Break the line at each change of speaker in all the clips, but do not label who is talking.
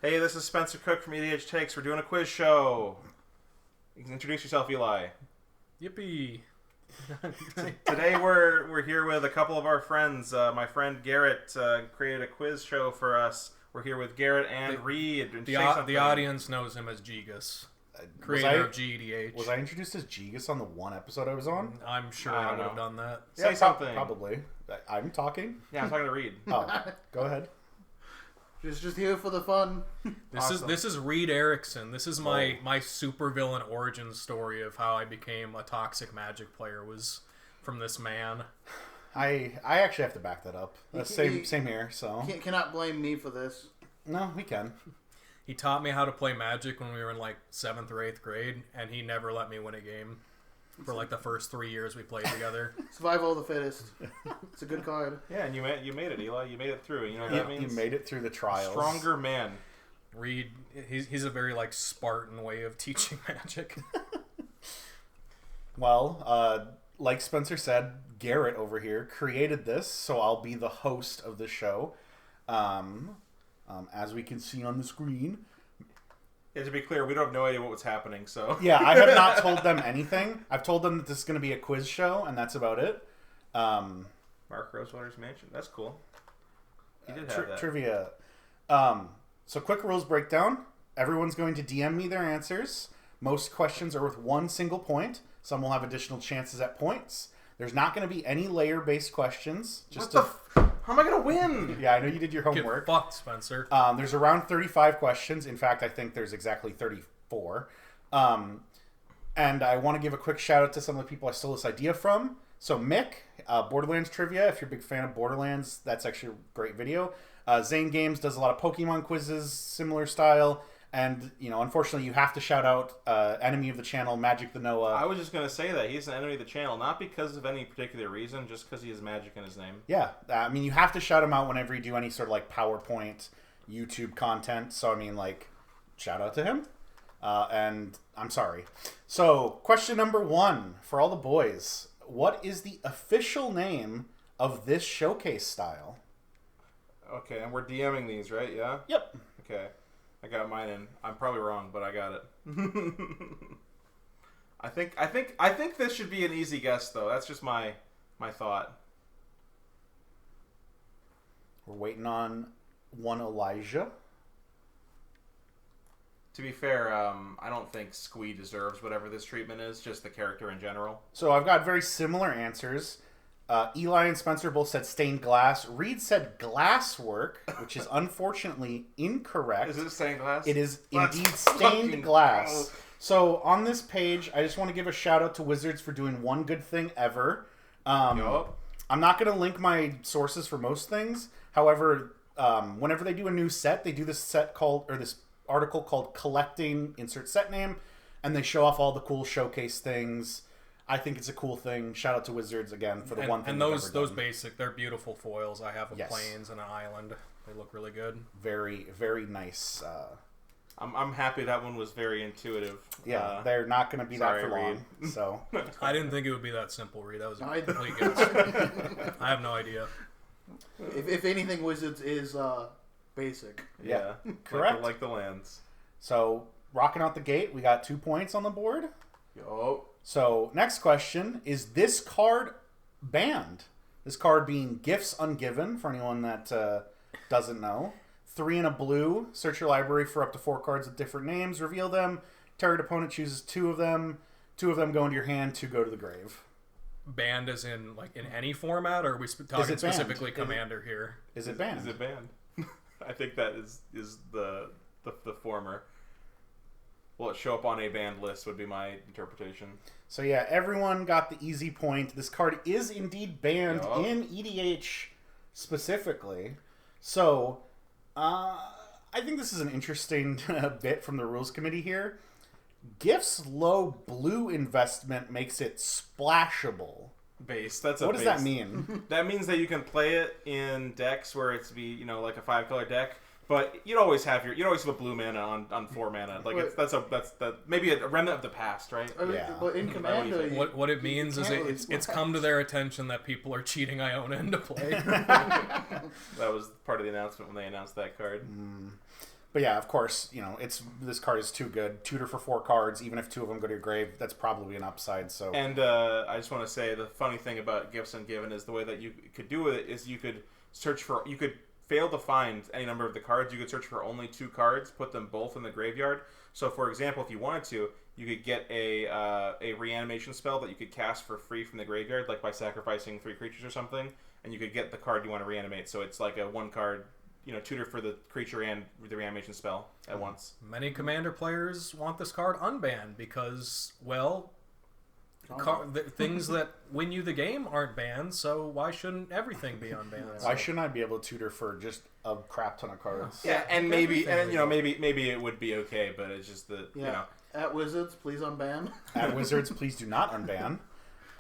Hey, this is Spencer Cook from EDH Takes. We're doing a quiz show. You can introduce yourself, Eli.
Yippee!
Today we're here with a couple of our friends. My friend Garrett created a quiz show for us. We're here with Garrett and Reed.
The audience knows him as Gigas, creator of GEDH.
Was I introduced as Gigas on the one episode I was on?
I'm sure I would have done that.
Say something.
Probably. I'm talking?
Yeah, I'm talking to Reed.
Oh, go ahead.
Just here for the fun.
This is Reed Erickson. This is my supervillain origin story of how I became a toxic Magic player was from this man.
I actually have to back that up. Same here. So
cannot blame me for this.
No, we can.
He taught me how to play Magic when we were in like 7th or 8th grade, and he never let me win a game for like the first 3 years we played together.
Survival of the fittest. It's a good card.
Yeah, and you made it, Eli. You made it through. You know what that means?
You made it through the trials.
Stronger man.
Reed, he's a very like Spartan way of teaching Magic.
Well, like Spencer said, Garrett over here created this, so I'll be the host of the show. As we can see on the screen.
Yeah, to be clear, we don't have no idea what was happening, so...
Yeah, I have not told them anything. I've told them that this is going to be a quiz show, and that's about it.
Mark Rosewater's Mansion. That's cool. He did have that.
Trivia. So quick rules breakdown. Everyone's going to DM me their answers. Most questions are worth 1 single point. Some will have additional chances at points. There's not going to be any layer-based questions.
How am I going to win?
Yeah, I know you did your homework.
Get fucked, Spencer.
There's around 35 questions. In fact, I think there's exactly 34. And I want to give a quick shout out to some of the people I stole this idea from. So Mick, Borderlands Trivia. If you're a big fan of Borderlands, that's actually a great video. Zane Games does a lot of Pokemon quizzes, similar style. And, unfortunately, you have to shout out enemy of the channel, Magic the Noah.
I was just going to say that. He's an enemy of the channel, not because of any particular reason, just because he has magic in his name.
Yeah. You have to shout him out whenever you do any sort of, PowerPoint, YouTube content. So, shout out to him. And I'm sorry. So, question number 1 for all the boys. What is the official name of this showcase style?
Okay, and we're DMing these, right? Yeah?
Yep.
Okay. I got mine in. I'm probably wrong, but I got it. I think this should be an easy guess, though. That's just my thought.
We're waiting on one Elijah.
To be fair, I don't think Squee deserves whatever this treatment is, just the character in general.
So I've got very similar answers. Eli and Spencer both said stained glass. Reed said glasswork, which is unfortunately incorrect.
Is it stained glass?
It is indeed stained glass. So on this page, I just want to give a shout out to Wizards for doing one good thing ever. I'm not going to link my sources for most things. However, whenever they do a new set, they do this article called "Collecting Insert Set Name," and they show off all the cool showcase things. I think it's a cool thing. Shout out to Wizards again for the one thing.
And those basic, they're beautiful foils. I have plains and an island. They look really good.
Very, very nice.
I'm happy that one was very intuitive.
Yeah, they're not going to be that for long. So
I didn't think it would be that simple, Reed. That was a complete guess. I have no idea.
If anything, Wizards is basic.
Yeah,
correct.
Like the lands.
So rocking out the gate, we got 2 points on the board.
Yo.
So, next question, is this card banned? This card being Gifts Ungiven, for anyone that doesn't know. 3 and a blue, search your library for up to 4 cards with different names, reveal them, target opponent chooses 2 of them, 2 of them go into your hand, 2 go to the grave.
Banned as in, in any format, or are we talking specifically Commander here?
Is it banned?
Is it banned? I think that is the former. Will it show up on a banned list would be my interpretation.
So yeah, everyone got the easy point. This card is indeed banned in EDH specifically. So I think this is an interesting bit from the rules committee here. Gifts low blue investment makes it splashable.
Base. What
does that mean?
That means that you can play it in decks where it's like a 5-color deck. But you'd always have a blue mana on 4 mana. That's maybe a remnant of the past, right?
Yeah.
But in Commander,
what it means is it's come to their attention that people are cheating Iona into play.
That was part of the announcement when they announced that card.
But yeah, of course, this card is too good. Tutor for 4 cards, even if 2 of them go to your grave, that's probably an upside. So.
And I just want to say the funny thing about Gifts Ungiven is the way that you could do it is you could fail to find any number of the cards. You could search for only 2 cards, put them both in the graveyard. So, for example, if you wanted to, you could get a reanimation spell that you could cast for free from the graveyard, like by sacrificing 3 creatures or something, and you could get the card you want to reanimate. So it's like a 1-card, tutor for the creature and the reanimation spell at once.
Many Commander players want this card unbanned because, things that win you the game aren't banned, so why shouldn't everything be unbanned?
Why shouldn't I be able to tutor for just a crap ton of cards?
Yeah, and maybe it would be okay, but it's just that
At Wizards, please unban.
At Wizards, please do not unban.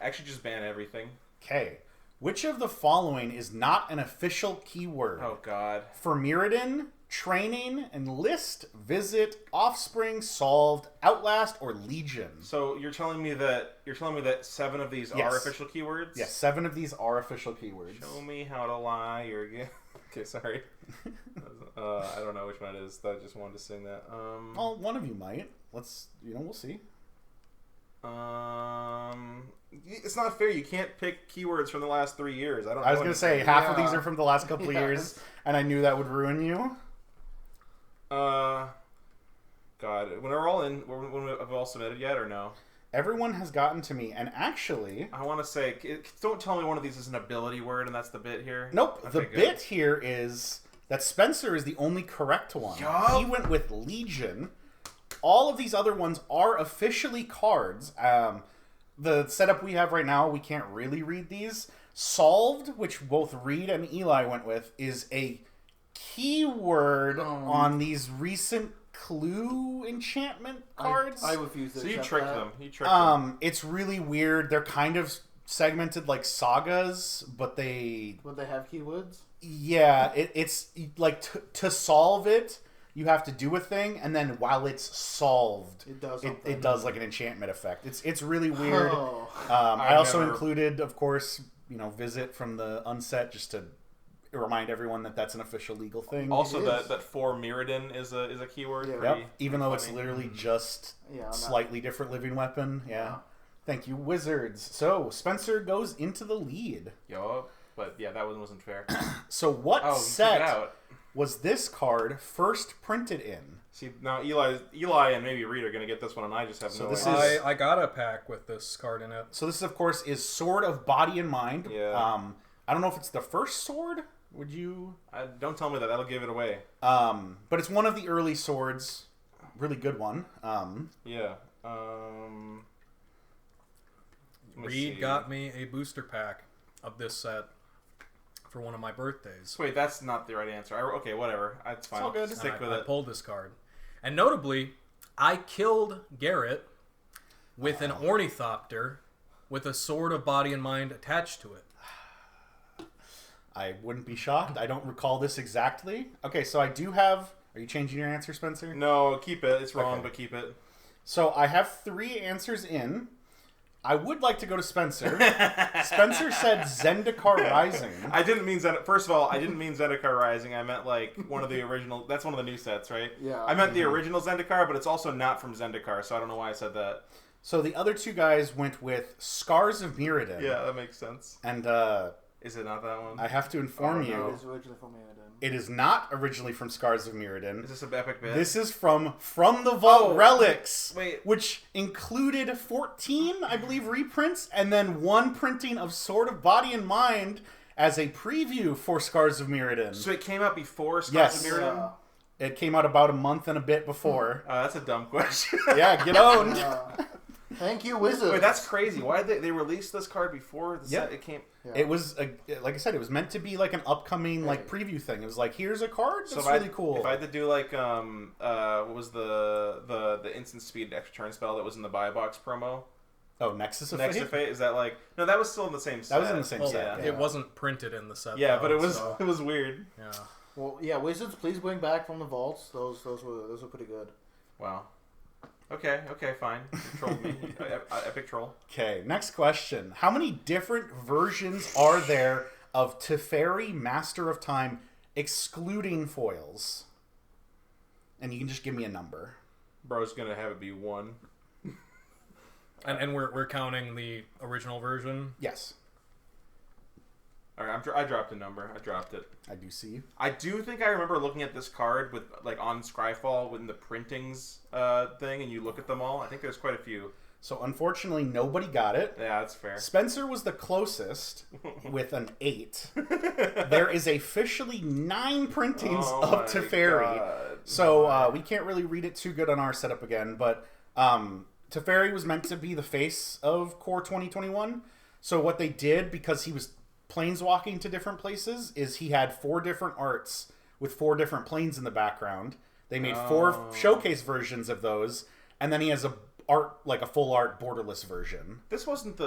Actually, just ban everything.
Okay. Which of the following is not an official keyword?
Oh God.
For Mirrodin, Training, Enlist, Visit, Offspring, Solved, Outlast, or Legion.
So you're telling me that 7 of these are official keywords?
Yes, 7 of these are official keywords.
Show me how to lie. Okay, sorry. I don't know which one it is. I just wanted to sing that.
Well, one of you might. We'll see.
It's not fair. You can't pick keywords from the last 3 years. I was
going to say half of these are from the last couple of years, and I knew that would ruin you.
God, when we're all in, when have we all submitted yet or no?
Everyone has gotten to me, and actually,
I want to say, don't tell me one of these is an ability word, and that's the bit here.
Nope. Okay, the bit here is that Spencer is the only correct one.
Yup.
He went with Legion. All of these other ones are officially cards. The setup we have right now, we can't really read these. Solved, which both Reed and Eli went with, is a keyword on these recent clue enchantment cards.
I refuse to
So you
accept
tricked
that.
them. You tricked them.
It's really weird. They're kind of segmented like sagas, but they...
Would they have keywords?
Yeah, it's like to solve it, you have to do a thing, and then while it's solved,
It does
it does like an enchantment effect. It's really weird.
Oh.
I also included, of course, Visit from the unset just to remind everyone that that's an official legal thing.
Also, that for Mirrodin is a keyword.
Yeah.
Yep. Even though it's literally just slightly different living weapon. Yeah. Thank you, Wizards. So Spencer goes into the lead.
Yup. But yeah, that one wasn't fair.
So what set
out.
was this card first printed in?
See, now Eli and maybe Reed are going to get this one, and I just have no idea.
I got a pack with this card in it.
So this, of course, is Sword of Body and Mind.
Yeah.
I don't know if it's the first sword. Would you?
Don't tell me that. That'll give it away.
But it's one of the early swords. Really good one.
Yeah.
Reed got me a booster pack of this set for one of my birthdays.
Wait, that's not the right answer. Okay, whatever. It's fine.
It's all good.
Stick with
I
it.
pulled this card. And notably, I killed Garrett with an ornithopter with a Sword of Body and Mind attached to it.
I wouldn't be shocked. I don't recall this exactly. Okay, so I do have... Are you changing your answer, Spencer?
No, keep it. It's wrong,
Okay.
but keep it.
So I have 3 answers in. I would like to go to Spencer. Spencer said Zendikar Rising.
I didn't mean First of all, I didn't mean Zendikar Rising. I meant like one of the original. That's one of the new sets, right?
Yeah.
I meant the original Zendikar, but it's also not from Zendikar, so I don't know why I said that.
So the other 2 guys went with Scars of Mirrodin.
Yeah, that makes sense.
And
Is it not that one?
I have to inform you,
It is originally from Mirrodin.
it is not originally from Scars of Mirrodin.
Is this an epic bit?
This is from the Vault Relics,
wait.
which included 14, I believe, reprints, and then 1 printing of Sword of Body and Mind as a preview for Scars of Mirrodin.
So it came out before Scars
Yes.
of Mirrodin?
It came out about a month and a bit before.
That's a dumb question.
Yeah, get owned.
Thank you, Wizards.
Wait, that's crazy. Why did they release this card before the set?
Yeah.
It came.
Yeah.
It was, like I said, it was meant to be like an upcoming like preview thing. It was like, here's a card that's really cool.
If I had to do like what was the instant speed extra turn spell that was in the buy box promo?
Oh, Nexus of
Next
Fate?
to Fate, is that like no? That was still in the same set.
That was in the same set.
Yeah.
It wasn't printed in the set.
Yeah,
though,
but it was
so,
it was weird.
yeah.
Well, yeah, Wizards, please bring back from the vaults. Those were pretty good.
Wow. Okay, fine. You trolled me. Epic troll.
Okay, next question. How many different versions are there of Teferi Master of Time excluding foils? and you can just give me a number.
Bro's gonna have it be 1.
And we're counting the original version?
Yes.
Alright, I dropped a number. I dropped it.
I do see.
I do think I remember looking at this card with like on Scryfall with the printings thing, and you look at them all. I think there's quite a few.
So unfortunately, nobody got it.
Yeah, that's fair.
Spencer was the closest with an 8. There is officially 9 printings of Teferi. So we can't really read it too good on our setup again, but Teferi was meant to be the face of Core 2021. So what they did, because he was planeswalking to different places, is he had 4 different arts with 4 different planes in the background. They made 4 showcase versions of those, and then he has a full art borderless version.
This wasn't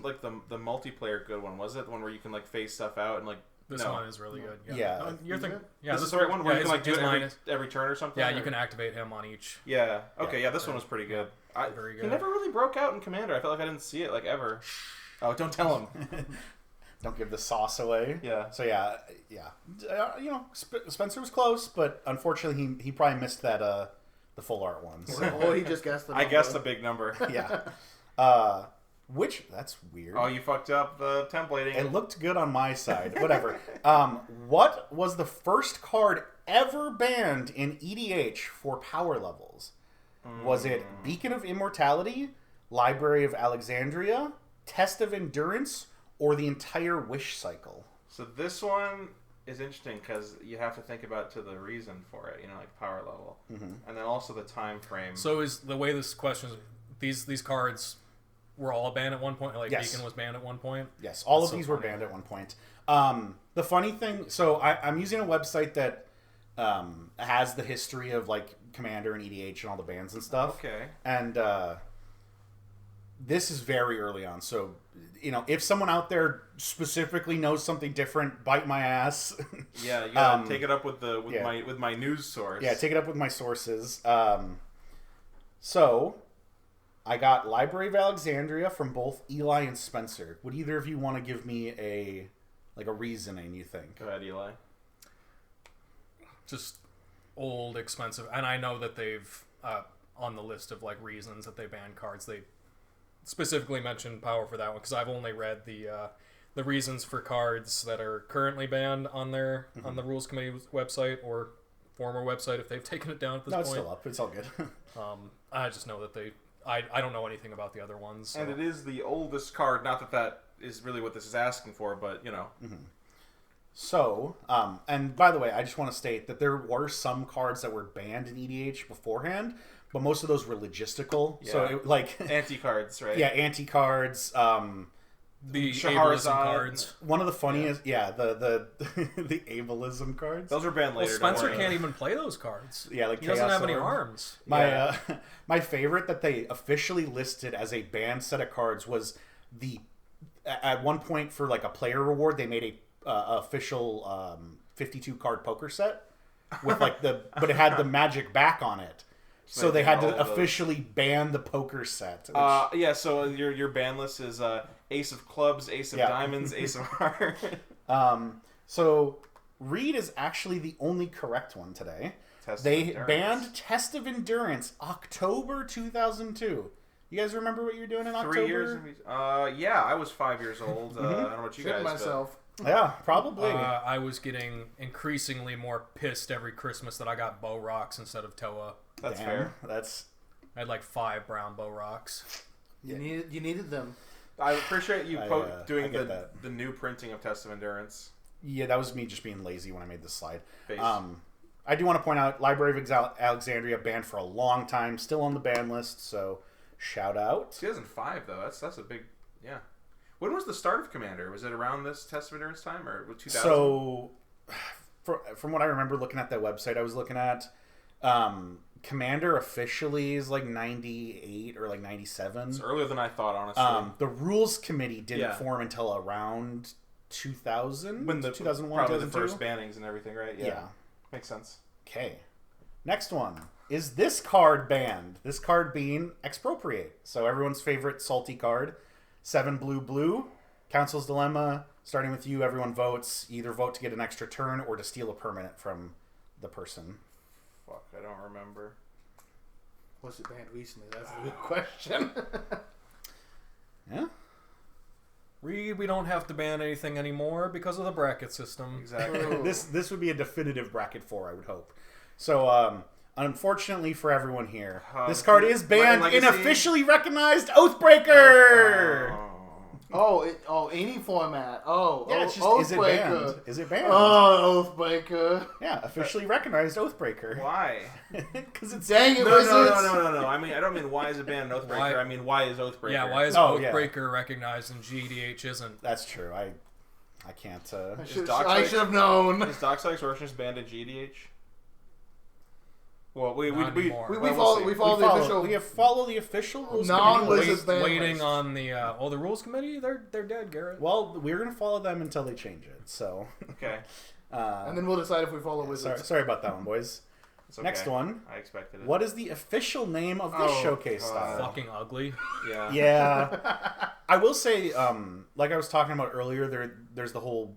like the multiplayer good one, was it? The one where you can like phase stuff out and like.
This one is really good.
Yeah.
You're thinking. Yeah,
this is the right one where you can like do it every turn or something.
Yeah, you can activate him on each.
Yeah. Okay. Yeah, this one was pretty good.
Very good.
He never really broke out in Commander. I felt like I didn't see it like ever. Oh, don't tell him.
Don't give the sauce away.
Yeah.
So yeah. Spencer was close, but unfortunately he probably missed that the full art one. So.
He just guessed the
number. I guessed the big number.
Yeah. That's weird.
Oh, you fucked up the templating.
It looked good on my side. Whatever. What was the first card ever banned in EDH for power levels? Was it Beacon of Immortality, Library of Alexandria, Test of Endurance, or the entire Wish cycle?
So this one is interesting because you have to think about to the reason for it, like power level, and then also the time frame.
So is the way this question is, these cards were all banned at one point? Like yes. Beacon was banned at one point?
Yes, all of these were banned at one point. The funny thing, so I'm using a website that has the history of like Commander and EDH and all the bans and stuff.
Okay.
And this is very early on, so if someone out there specifically knows something different, bite my ass.
Yeah, you gotta take it up with my news source.
Yeah, take it up with my sources. So I got Library of Alexandria from both Eli and Spencer. Would either of you want to give me a reasoning, you think?
Go ahead, Eli.
Just old, expensive, and I know that they've on the list of like reasons that they ban cards, they specifically mentioned power for that one, because I've only read the reasons for cards that are currently banned on their on the Rules Committee website or former website if they've taken it down at this point.
No, it's still up. It's all good.
I just know that I don't know anything about the other ones. So.
And it is the oldest card. Not that is really what this is asking for, but
So, and by the way, I just want to state that there were some cards that were banned in EDH beforehand, but most of those were logistical. Yeah. So,
anti-cards, right?
Yeah, anti-cards.
The ableism cards.
One of the funniest, the the ableism cards.
Those were banned later.
Well, Spencer can't even play those cards.
Yeah,
he doesn't have any arms.
My favorite that they officially listed as a banned set of cards was at one point for like a player reward they made a official 52 card poker set with but it had the magic back on it. So they had to officially ban the poker set.
Yeah, so your ban list is Ace of Clubs, Ace of Diamonds, Ace of Hearts.
So Reed is actually the only correct one today. They banned Test of Endurance October 2002. You guys remember what you were doing in October?
3 years? Yeah, I was 5 years old. I don't know what you guys
myself.
Yeah, probably.
I was getting increasingly more pissed every Christmas that I got Bow Rocks instead of Toa.
That's fair.
I had like 5 brown Bow Rocks.
You needed them.
I appreciate you doing the new printing of Test of Endurance.
Yeah, that was me just being lazy when I made this slide. I do want to point out Library of Alexandria banned for a long time, still on the ban list, so shout out.
2005 though, that's a big When was the start of Commander? Was it around this Test of Endurance time or 2000?
So from what I remember looking at that website I was looking at, Commander officially is like 98 or like 97.
It's earlier than I thought, honestly.
The Rules Committee didn't form until around 2000?
When
2001,
probably
2002?
the first bannings and everything, right? Yeah. Makes sense.
Okay. Next one. Is this card banned? This card being Expropriate. So everyone's favorite salty card. 7 blue. Council's Dilemma. Starting with you, everyone votes. You either vote to get an extra turn or to steal a permanent from the person.
Fuck, I don't remember.
Was it banned recently? That's a good question.
Yeah.
We don't have to ban anything anymore because of the bracket system.
Exactly.
This would be a definitive bracket 4, I would hope. So, unfortunately for everyone here, this card is banned in officially recognized Oathbreaker!
Any format.
Yeah, it's just, is it banned? Is it banned?
Oh, Oathbreaker.
Yeah, officially recognized Oathbreaker.
Why?
Because it's...
Dang it,
No. I mean, I don't mean why is it banned in Oathbreaker. I mean, why is Oathbreaker?
Yeah, why is Oathbreaker recognized and GDH isn't?
That's true. I can't...
I should have known.
Is Dockside Extortionist banned in GDH? Well, we follow
the
official
rules.
Waiting on the the rules committee. They're dead, Garrett.
Well, we're gonna follow them until they change it. So
okay,
and then we'll decide if we follow Wizards.
Sorry about that one, boys.
Okay.
Next one.
I expected it.
What is the official name of this showcase style?
Fucking ugly.
Yeah.
Yeah. I will say, like I was talking about earlier, there's the whole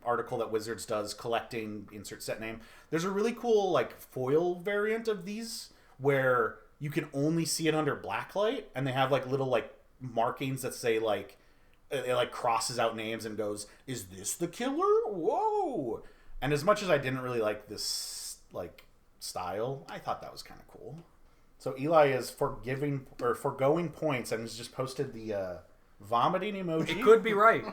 article that Wizards does collecting insert set name. There's a really cool like foil variant of these where you can only see it under blacklight, and they have like little like markings that say like it like crosses out names and goes, "Is this the killer? Whoa!" And as much as I didn't really like this like style, I thought that was kind of cool. So Eli is foregoing points and has just posted the vomiting emoji.
It could be right.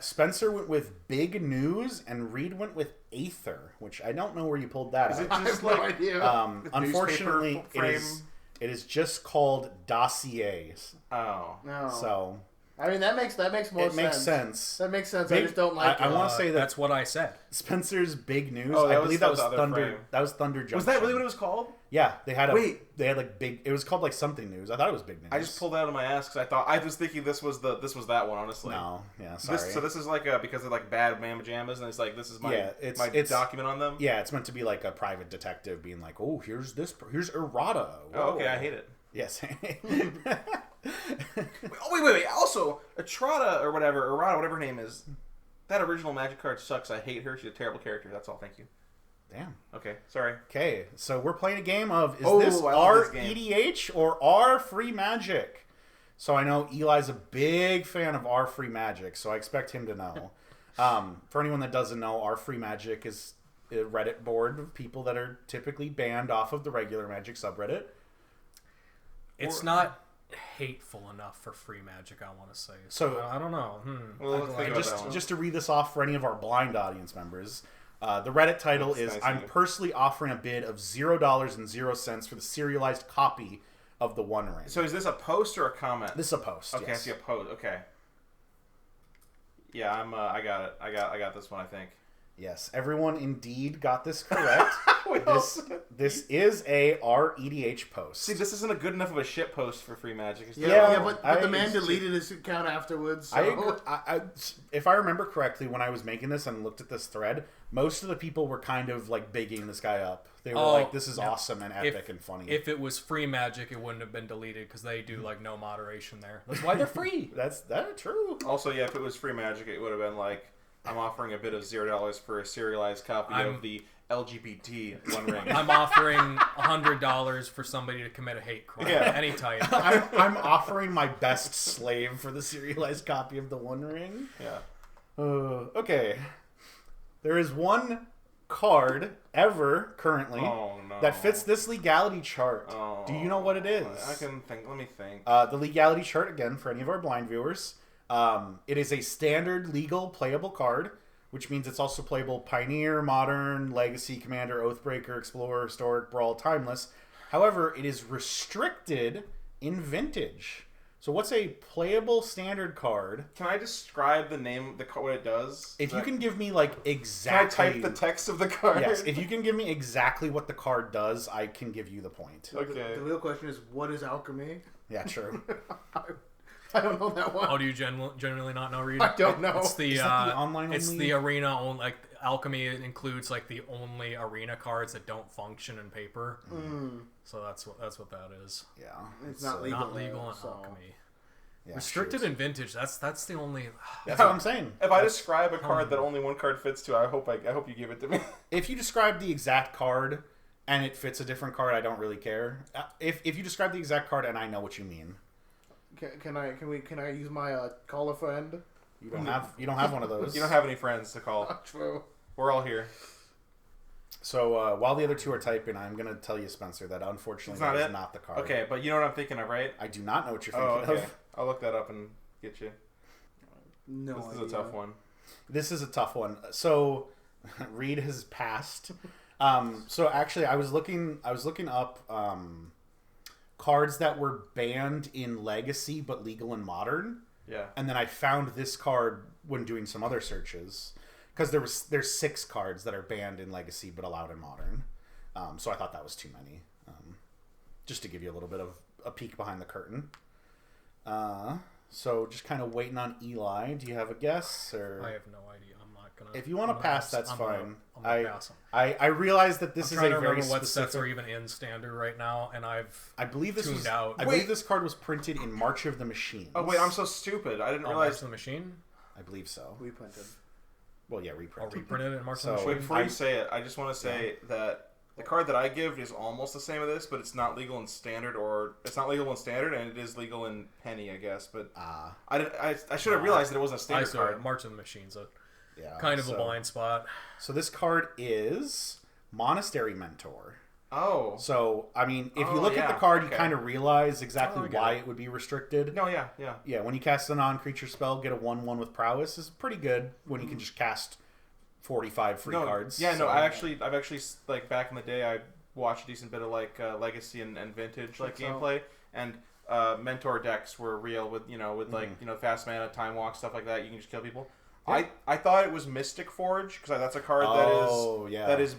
Spencer went with big news and Reed went with Aether, which I don't know where you pulled that
Is it
out.
just
I have no idea.
Unfortunately, it is just called dossiers.
Oh.
No.
So
I mean that makes more sense.
It makes sense.
That makes sense.
Big,
I just don't like
I
it.
want to say
that's what I said.
Spencer's big news.
Oh,
I believe that was Thunder.
frame.
That was Thunder Junction.
Was that really what it was called?
Yeah, they had like big. It was called like something news. I thought it was big news.
I just pulled it out of my ass because I was thinking this was that one. Honestly,
no, yeah, sorry.
So this is like because of like bad mamma jammas, and it's like this is my document on them.
Yeah, it's meant to be like a private detective being like, oh, here's errata. Whoa.
Oh, okay, I hate it.
Yes.
Wait. Also, Etrata or whatever, Errata, whatever her name is, that original Magic card sucks. I hate her. She's a terrible character. That's all. Thank you.
Damn.
Okay, sorry.
Okay, so we're playing a game of this R EDH or R Free Magic? So I know Eli's a big fan of R Free Magic, so I expect him to know. For anyone that doesn't know, R Free Magic is a Reddit board of people that are typically banned off of the regular Magic subreddit.
It's not hateful enough for free Magic, I want to say. So I don't know.
Well, let's think about that one.
Just to read this off for any of our blind audience members, the Reddit title is
nice
"I'm personally offering a bid of $0.00 for the serialized copy of the One Ring."
So is this a post or a comment?
This is a post.
Okay,
yes.
I see a post. Okay. Yeah, I got it. I got this one. I think.
Yes, everyone indeed got this correct. This is a REDH post.
See, this isn't a good enough of a shit post for Free Magic.
But the man deleted his account afterwards. So.
If I remember correctly, when I was making this and looked at this thread, most of the people were kind of like bigging this guy up. They were like, "This is awesome and epic and funny."
If it was Free Magic, it wouldn't have been deleted because they do like no moderation there. That's why they're free.
That's true.
Also, yeah, if it was Free Magic, it would have been like, "I'm offering a bid of $0 for a serialized copy of the LGBT One Ring."
I'm offering $100 for somebody to commit a hate crime. Yeah. Any type.
I'm offering my best slave for the serialized copy of the One Ring.
Yeah.
Okay. There is one card ever currently that fits this legality chart. Do you know what it is?
I can think. Let me think.
The legality chart, again, for any of our blind viewers. It is a standard legal playable card, which means it's also playable Pioneer, Modern, Legacy, Commander, Oathbreaker, Explorer, Historic, Brawl, Timeless. However, it is restricted in Vintage. So what's a playable standard card?
Can I describe the name, what it does?
If you can give me like exactly...
Can I type the text of the card?
Yes, if you can give me exactly what the card does, I can give you the point.
Okay.
The real question is, what is alchemy?
Yeah, true.
I don't know that one.
Oh, do you generally not know, Reed?
I don't know.
It's the,
is that the online
it's
only?
the arena only. Like alchemy includes like the only arena cards that don't function in paper. So that's what that is.
Yeah,
it's not legal.
Not legal in
so.
alchemy.
Yeah,
Restricted in Vintage. That's the only.
That's what I'm saying.
If I describe a card that only one card fits to, I hope you give it to me.
If you describe the exact card, and it fits a different card, I don't really care. If you describe the exact card and I know what you mean.
Can I use my call a friend?
You don't have one of those.
You don't have any friends to call.
Not true.
We're all here.
So while the other two are typing, I'm going to tell you, Spencer, that unfortunately that is not the card.
Okay, but you know what I'm thinking of, right?
I do not know what you're thinking of.
I'll look that up and get you.
No
This
idea.
is a tough one.
This is a tough one. So Reed has passed. So actually, I was looking up cards that were banned in Legacy but legal in Modern.
Yeah.
And then I found this card when doing some other searches. Because there's 6 cards that are banned in Legacy but allowed in Modern. So I thought that was too many. Just to give you a little bit of a peek behind the curtain. So just kind of waiting on Eli. Do you have a guess? Or
I have no idea. I'm not gonna.
if you want to pass, that's fine.
I'm gonna pass 'em.
I realize that this
I'm
is
trying
a
to
very
remember what
specific...
sets are even in Standard right now, and I
believe this
tuned
was
out.
I believe this card was printed in March of the Machines.
Oh wait, I'm so stupid. I didn't
March
realize.
of the Machine.
I believe so.
Reprinted.
Well, yeah,
Or
reprinted.
reprinted in March
So-
of the
Wait,
Machine.
before you say it, I just want to say that the card that I give is almost the same as this, but it's not legal in Standard, or it's not legal in Standard, and it is legal in Penny, I guess. But I should have realized that it wasn't a
I
Standard
saw
card.
March of the Machine's a
Yeah,
kind of a blind spot.
So this card is Monastery Mentor.
Oh.
So, I mean, if you
Oh,
look at
yeah,
the card,
okay.
you kind of realize exactly
Oh, I get
why
it.
it would be restricted.
No, yeah.
Yeah, when you cast a non-creature spell, get a 1/1 with prowess is pretty good when you can just cast 45 free cards.
Yeah, no,
so-
I've actually like back in the day, I watched a decent bit of like Legacy and Vintage like gameplay, and Mentor decks were real with like fast mana, time walk, stuff like that. You can just kill people.
Yeah.
I thought it was Mystic Forge because that's a card that is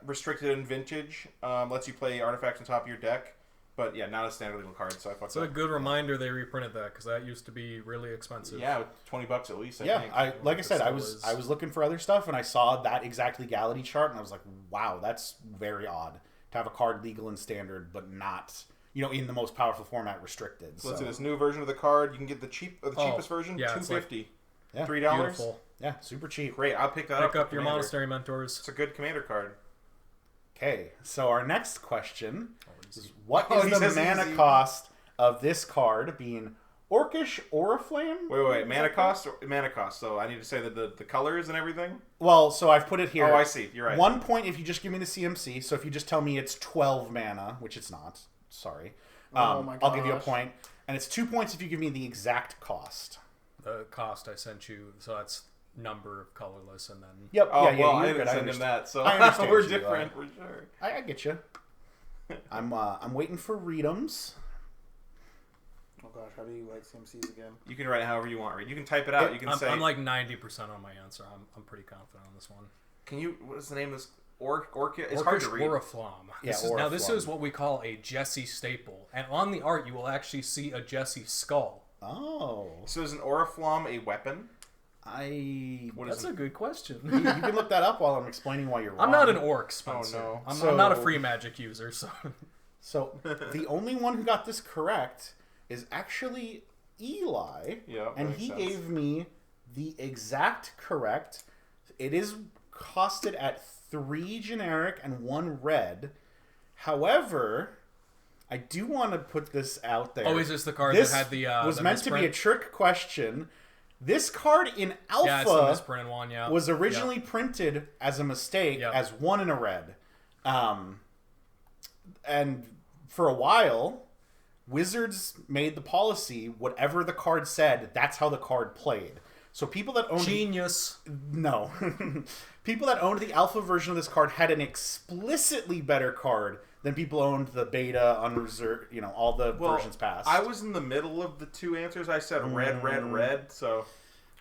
restricted in Vintage. Lets you play artifacts on top of your deck, but yeah, not a standard legal card. So I fucked
It's a
up.
good reminder they reprinted that because that used to be really expensive.
Yeah, $20 at least. I
Yeah,
think.
like I said, I
was-
was looking for other stuff, and I saw that exact legality chart, and I was like, wow, that's very odd to have a card legal in Standard, but not in the most powerful format restricted.
So let's
So,
see this new version of the card. You can get the cheapest version,
yeah, it's
$250,
Yeah.
$3.
Beautiful.
yeah, super cheap.
Great, I'll pick that up.
Pick up
for
your
Commander.
Monastery Mentors.
It's a good Commander card.
Okay, so our next question is, what
Oh,
is
he
the
says
mana
easy.
cost of this card, being Orcish Oriflame?
Wait. Mana cost. So I need to say that the colors and everything.
Well, so I've put it here.
Oh, I see. You're right.
1 point if you just give me the CMC. So if you just tell me it's 12 mana, which it's not. Sorry.
Oh my
I'll give you a
gosh.
point. And it's 2 points if you give me the exact cost.
The cost I sent you, so that's number of colorless, and then
Yep.
Oh,
yeah,
well,
you're
I
good.
didn't send him
understand.
that, so
I understand
we're
you,
different for sure.
I get you. I'm waiting for readums.
Oh gosh, how do you write CMCs again?
You can write it however you want, Reed. You can type it out. You can say.
I'm like 90% on my answer. I'm pretty confident on this one.
Can you? What is the name of this? Orchid. It's hard to read.
Oriflamme.
Yeah,
Now this
Oriflamme.
is what we call a Jesse staple, and on the art you will actually see a Jesse skull.
Oh.
So is an Oriflamme a weapon?
What
That's a good question.
you can look that up while I'm explaining why you're wrong.
I'm not an orc, Spencer.
no.
I'm not a free magic user, so
So the only one who got this correct is actually Eli.
Yeah, that
and
makes
he
sense.
gave me the exact correct. It is costed at 3 generic and 1 red. However, I do want to put this out there.
Oh, is this the card
This
that had the
was
the
meant to be a
misprint?
trick question. This card in Alpha
Yeah, it's the misprint one. Yeah,
was originally printed as a mistake
Yep.
as 1 in a red. And for a while, Wizards made the policy, whatever the card said, that's how the card played. So people that owned
Genius.
no. People that owned the alpha version of this card had an explicitly better card than people owned the beta, unreserved, all the versions past.
I was in the middle of the two answers. I said red. So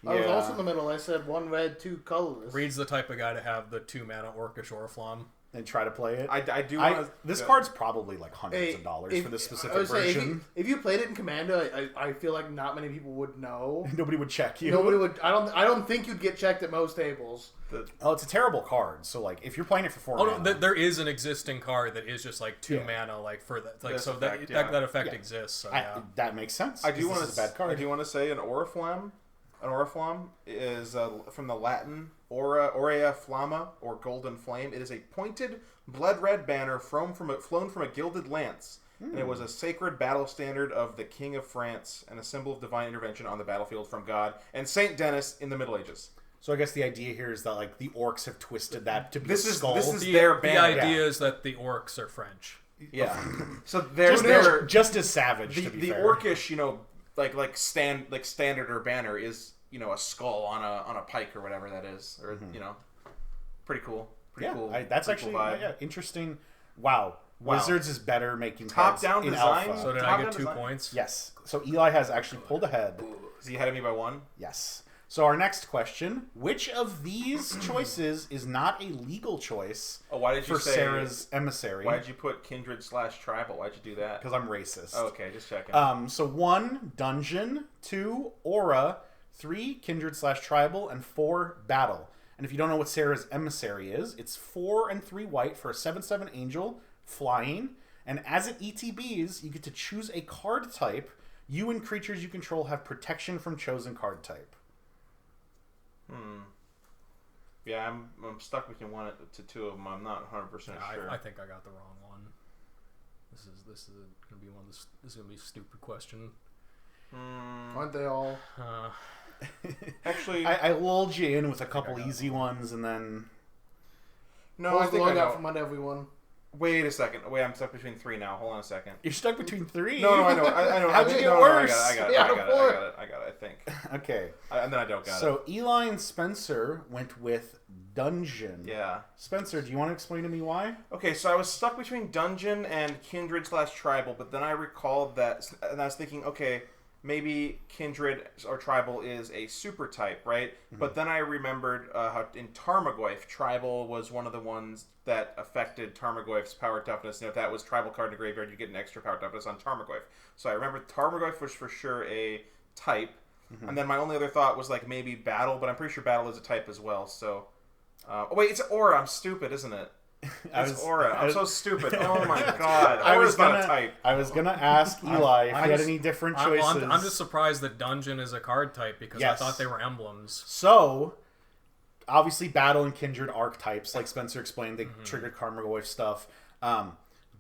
I was
Yeah.
also in the middle. I said 1 red, 2 colorless.
Reed's the type of guy to have the 2 mana Orcish Oriflamme.
and try to play it.
I do want to.
This card's probably like hundreds of dollars for this
I
specific
would say,
version.
if you played it in Commander, I feel like not many people would know.
Nobody would check you.
Nobody would. I don't think you'd get checked at most tables.
Oh, it's a terrible card. So like, if you're playing it for 4
Oh
mana,
no, there is an existing card that is just like 2
Yeah.
mana, like for that, like
This
so
effect,
that
yeah.
effect
Yeah.
exists. So yeah.
that makes sense.
I do
'cause
want
this is a bad card.
I do want to say an Oriflamme An oriflamme is from the Latin aurea flamma, or golden flame. It is a pointed, blood-red banner flown from a gilded lance. And it was a sacred battle standard of the King of France and a symbol of divine intervention on the battlefield from God and Saint Denis in the Middle Ages.
So I guess the idea here is that like the orcs have twisted that to be a skull.
This is their banner.
The idea is that the orcs are French.
Yeah. So they're
just as savage. To be
the
fair.
orcish, standard or banner is a skull on a pike or whatever that is, or pretty cool. Pretty cool.
That's
pretty
actually
cool
interesting. Wow. Wizards is better making
top-down
in
design.
Alpha.
So did I get 2 points?
Yes. So Eli has actually pulled ahead.
Is he ahead of me by 1?
Yes. So our next question: which of these choices is not a legal choice?
Why did you
for
say
Sarah's emissary?
Why did you put kindred/tribal? Why'd you do that?
Because I'm racist.
Oh, okay, just checking.
So 1, dungeon. 2, aura. 3, kindred/tribal, and 4, battle. And if you don't know what Sarah's emissary is, it's 4 and 3 white for a 7/7 angel, flying. And as it ETBs, you get to choose a card type. You and creatures you control have protection from chosen card type.
Yeah, I'm stuck between 1 to 2 of them. I'm not 100% sure.
I think I got the wrong one. This is gonna be this is gonna be a stupid question.
Aren't they all?
Actually,
I lulled you in with a couple easy ones, and then...
No, I think I
got
know.
from everyone.
Wait a second. Wait, I'm stuck between 3 now. Hold on a second.
You're stuck between 3?
No, I know. I know.
How'd you get worse?
I got it.
Yeah,
I got it, I think.
Okay.
And then I don't got it.
So Eli and Spencer went with dungeon.
Yeah.
Spencer, do you want to explain to me why?
Okay, so I was stuck between dungeon and kindred/tribal, but then I recalled that, and I was thinking, okay, maybe kindred or tribal is a super type, right? But then I remembered how in Tarmogoyf, tribal was one of the ones that affected Tarmogoyf's power toughness. And if that was tribal card in the graveyard, you get an extra power toughness on Tarmogoyf. So I remember Tarmogoyf was for sure a type. And then my only other thought was like maybe battle, but I'm pretty sure battle is a type as well. So, wait, it's aura. I'm stupid, isn't it? It's aura. I'm so stupid. Oh my god. Aura's not a type.
I was going to ask Eli if he had any different choices.
I'm just surprised that dungeon is a card type because I thought they were emblems.
So, obviously, battle and kindred archetypes, like Spencer explained, they triggered Tarmogoyf stuff.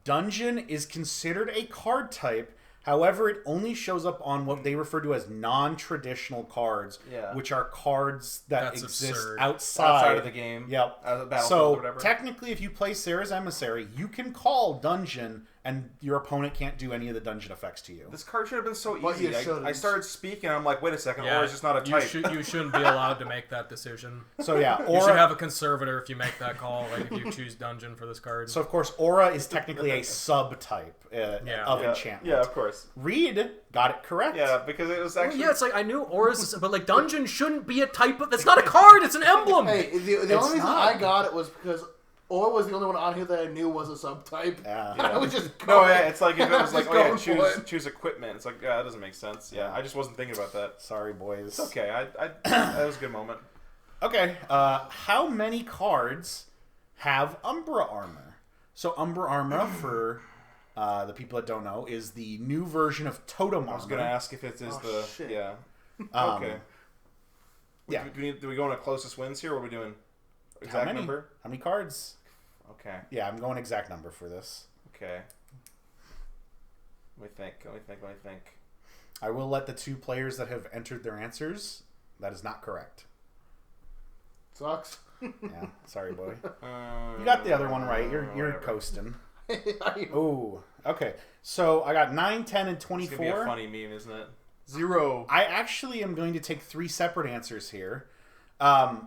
Dungeon is considered a card type. However, it only shows up on what they refer to as non-traditional cards, which are cards that exist outside
of the game.
Yep.
So, or whatever.
Technically, if you play Sarah's Emissary, you can call Dungeon, and your opponent can't do any of the dungeon effects to you.
This card should have been so easy. I started speaking, I'm like, wait a second,
Yeah,
Aura is just not a type.
You shouldn't be allowed to make that decision.
So yeah,
You should have a conservator if you make that call, like if you choose dungeon for this card.
So of course, Aura is technically a subtype of enchantment.
Yeah, of course.
Reed got it correct.
Yeah, because it was actually...
yeah, it's like I knew auras, but like dungeon shouldn't be a type of... It's not a card, it's an emblem!
Hey, the only reason I got it was because Aura was the only one on here that I knew was a subtype.
Yeah.
And I was just
No, yeah, it's like if it was like,
Just going for it.
choose equipment. It's like, that doesn't make sense. Yeah, I just wasn't thinking about that.
Sorry, boys.
It's okay. That was a good moment.
Okay, how many cards have Umbra Armor? So Umbra Armor, for the people that don't know, is the new version of Totem Armor.
I was going to ask if it is
shit.
Yeah. Okay.
Yeah.
Do we go on a closest wins here? What are we doing? Exact
How many?
number?
How many cards?
Okay.
Yeah, I'm going exact number for this.
Okay. Let me think.
I will let the 2 players that have entered their answers. That is not correct.
Sucks.
Yeah, sorry, boy. You got the other one right. You're coasting. Ooh, okay. So I got 9, 10, and 24.
It's gonna be a funny meme, isn't it? 0.
I actually am going to take 3 separate answers here.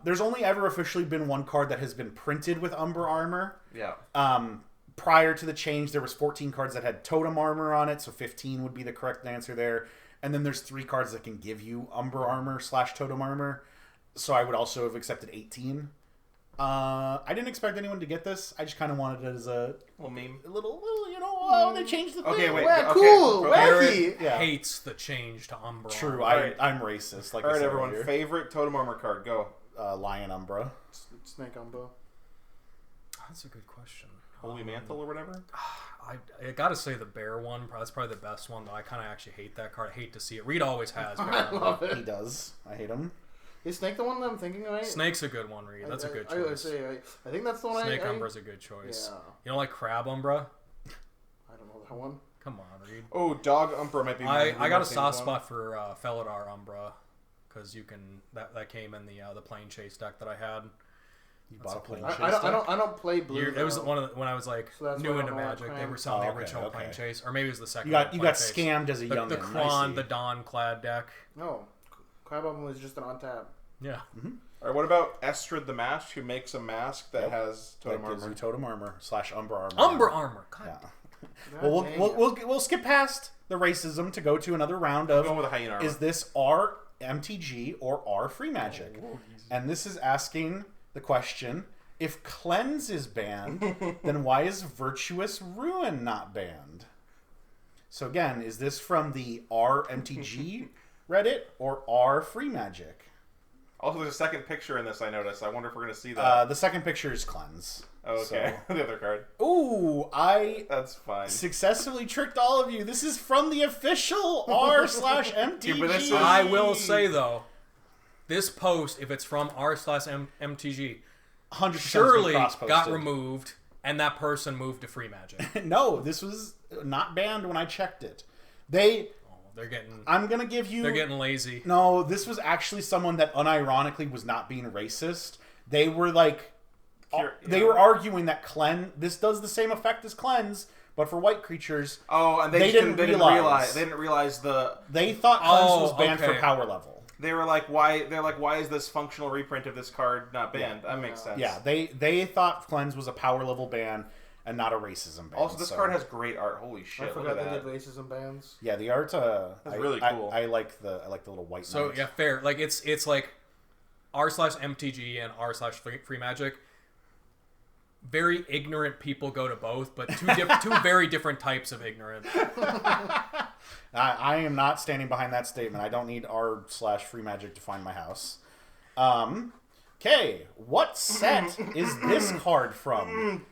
There's only ever officially been one card that has been printed with Umbra Armor.
Yeah.
Prior to the change, there was 14 cards that had Totem Armor on it, so 15 would be the correct answer there. And then there's 3 cards that can give you Umbra Armor / Totem Armor. So I would also have accepted 18. I didn't expect anyone to get this. I just kind of wanted it as a
little meme.
A little, they changed the thing.
Okay, wait.
Wow, cool.
Garrett
Yeah.
hates the change to Umbra.
True,
Armor.
I'm racist. Like
All
I
right,
said
everyone.
earlier.
Favorite Totem Armor card? Go.
Lion Umbra.
Snake Umbo.
That's a good question.
Holy Mantle or whatever?
I gotta say the bear one. That's probably the best one. Though I kind of actually hate that card. I hate to see it. Reed always has. Bear
I love it.
He does. I hate him.
Is Snake the one that I'm thinking of?
Snake's a good one, Reed. That's a good choice.
I think that's the one.
Snake Umbra's a good choice.
Yeah.
You don't like Crab Umbra?
I don't know that one.
Come on, Reed.
Oh, Dog Umbra might be.
I got a soft spot for Felidar Umbra because you can that came in the plane chase deck that I had.
You bought a plane
I
chase deck?
don't play blue.
It was one of when I was like
So
new
why I
into
don't know
Magic.
what
They were
plane-
selling the
okay,
original
okay.
plane chase, or maybe it was the second.
You
one,
got
plane chase.
scammed as a youngin.
The
I
Kron,
see.
the Dawn clad deck.
No, Crab Album was just an on tap.
Yeah.
All right, what about Estrad the Mask, who makes a mask that has
that
totem
gives
armor?
you totem armor / Umbra armor.
Umbra armor. God.
Yeah.
God
Well,
dang it.
we'll skip past the racism to go to another round of
Going with a hyena armor.
is this R MTG or R free magic? And this is asking the question: if cleanse is banned, then why is virtuous ruin not banned? So again, is this from the R MTG Reddit or R free magic?
Also, there's a second picture in this. I noticed. I wonder if we're gonna see that.
The second picture is cleanse.
Oh, okay. The other card.
Ooh, I
That's fine.
successfully tricked all of you. This is from the official R/MTG.
Yeah, but this is-
I will say though, this post, if it's from r/MTG,
100%
surely
cross-posted.
got removed, and that person moved to free magic.
No, this was not banned when I checked it.
They're getting
I'm gonna give you.
they're getting lazy.
No, this was actually someone that unironically was not being racist. They were like, they were arguing that this does the same effect as cleanse, but for white creatures.
Oh, and
They didn't realize.
They didn't realize the.
They thought cleanse was banned
okay.
for power level.
They were like, why? They're like, why is this functional reprint of this card not banned? That makes sense.
Yeah, they thought cleanse was a power level ban and not a racism ban.
Also, this card has great art. Holy shit!
I
Look
forgot
at
they
that.
did racism bands.
Yeah, the art.
That's really cool.
I like the little white.
So
knight.
yeah, fair. Like it's like r/MTG and r/free magic. Very ignorant people go to both, but two very different types of ignorant.
I am not standing behind that statement. I don't need r/free magic to find my house. Okay, what set is this card from?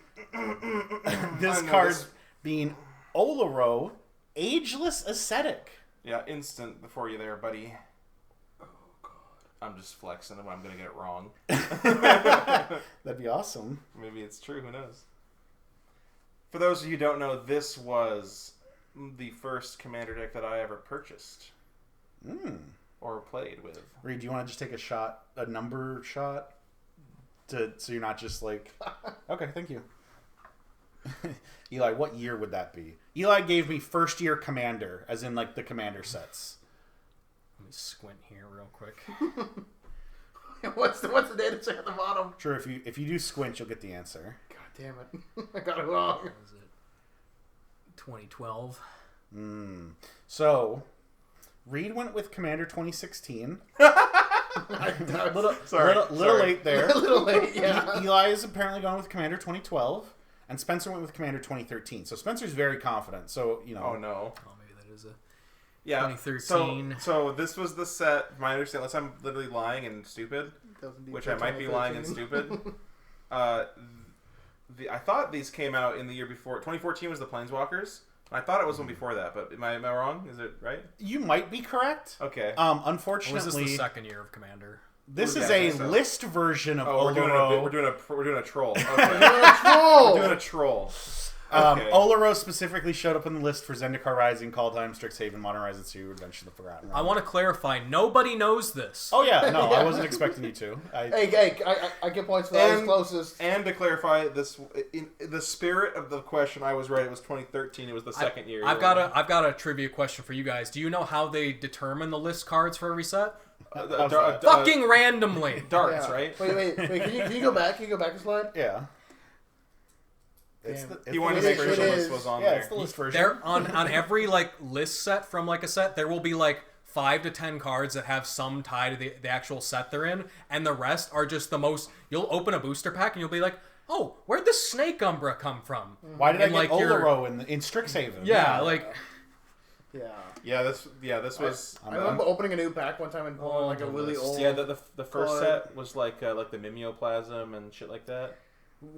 This card being Olaro, Ageless Ascetic.
Yeah, instant before you there, buddy. Oh god, I'm just flexing if I'm gonna get it wrong.
That'd be awesome.
Maybe it's true. Who knows? For those of you who don't know, this was the first commander deck that I ever purchased or played with.
Reed, do you want to just take a number shot, so you're not just like, okay, thank you. Eli, what year would that be? Eli gave me first year commander, as in like the commander sets.
Let me squint here real quick.
What's the data set at the bottom?
Sure, if you do squint, you'll get the answer.
God damn it! I got it wrong.
What was it? 2012.
So, Reed went with Commander 2016. Little late there.
A little late, yeah.
Eli is apparently going with Commander 2012, and Spencer went with Commander 2013. So Spencer's very confident. So
Oh no.
Oh, maybe that is a.
Yeah.
2013.
So this was the set. My understanding, unless I'm literally lying and stupid, which I might be lying and stupid. I thought these came out in the year before. 2014 was the Planeswalkers. I thought it was one before that, but am I wrong? Is it right?
You might be correct.
Okay.
Or was
Unfortunately,
this the second year of Commander?
this
Yeah,
is
I
a
think so.
list version of
Oh, we're
Olaro.
doing a troll. Okay.
Troll!
We're doing a troll. Okay.
Olaro specifically showed up on the list for Zendikar Rising, Kaldheim, Strixhaven, Modern Horizon 2, Adventure of the Forgotten Realm.
I want to clarify. Nobody knows this.
Oh yeah, no, I wasn't expecting you to.
Hey, I get points for that. I was closest.
And to clarify, this in the spirit of the question, I was right. It was 2013. It was the second year.
I've got a trivia question for you guys. Do you know how they determine the list cards for every set? Fucking randomly.
darts,
Yeah.
right?
Wait. Can you go back? Can you go back a slide?
Yeah. It's
Damn.
the
You wanted to
It
make
is-
sure
it
the list
is.
was on
yeah,
there.
it's the list version.
There on every like list set from like a set, there will be like 5 to 10 cards that have some tie to the actual set they're in, and the rest are just the most. You'll open a booster pack and you'll be like, oh, where'd the Snake Umbra come from?
Why did I
And,
get
like, your-
Olaro in Strixhaven?
Yeah, like
Yeah.
This was.
I remember opening a new pack one time and pulling like a really old.
Yeah, the first
card.
set was like the mimeoplasm and shit like that.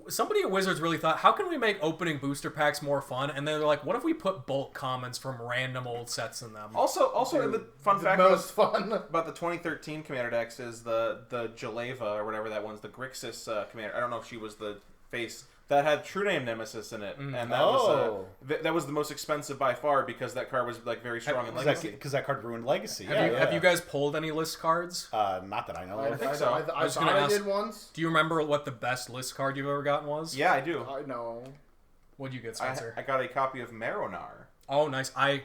somebody at Wizards really thought, how can we make opening booster packs more fun? And they're like, what if we put bulk commons from random old sets in them?
Also, the fun fact
most fun
about the 2013 Commander decks is the Jaleva or whatever that one's, the Grixis Commander. I don't know if she was the face. That had True Name Nemesis in it, and that was the most expensive by far because that card was like very strong in Legacy.
Because that card ruined Legacy.
Have you guys pulled any list cards?
Not that I know of.
I think so.
I thought I did once.
Do you remember what the best list card you've ever gotten was?
Yeah, I do.
I know.
What'd you get, Spencer?
I got a copy of Maronar.
Oh, nice. I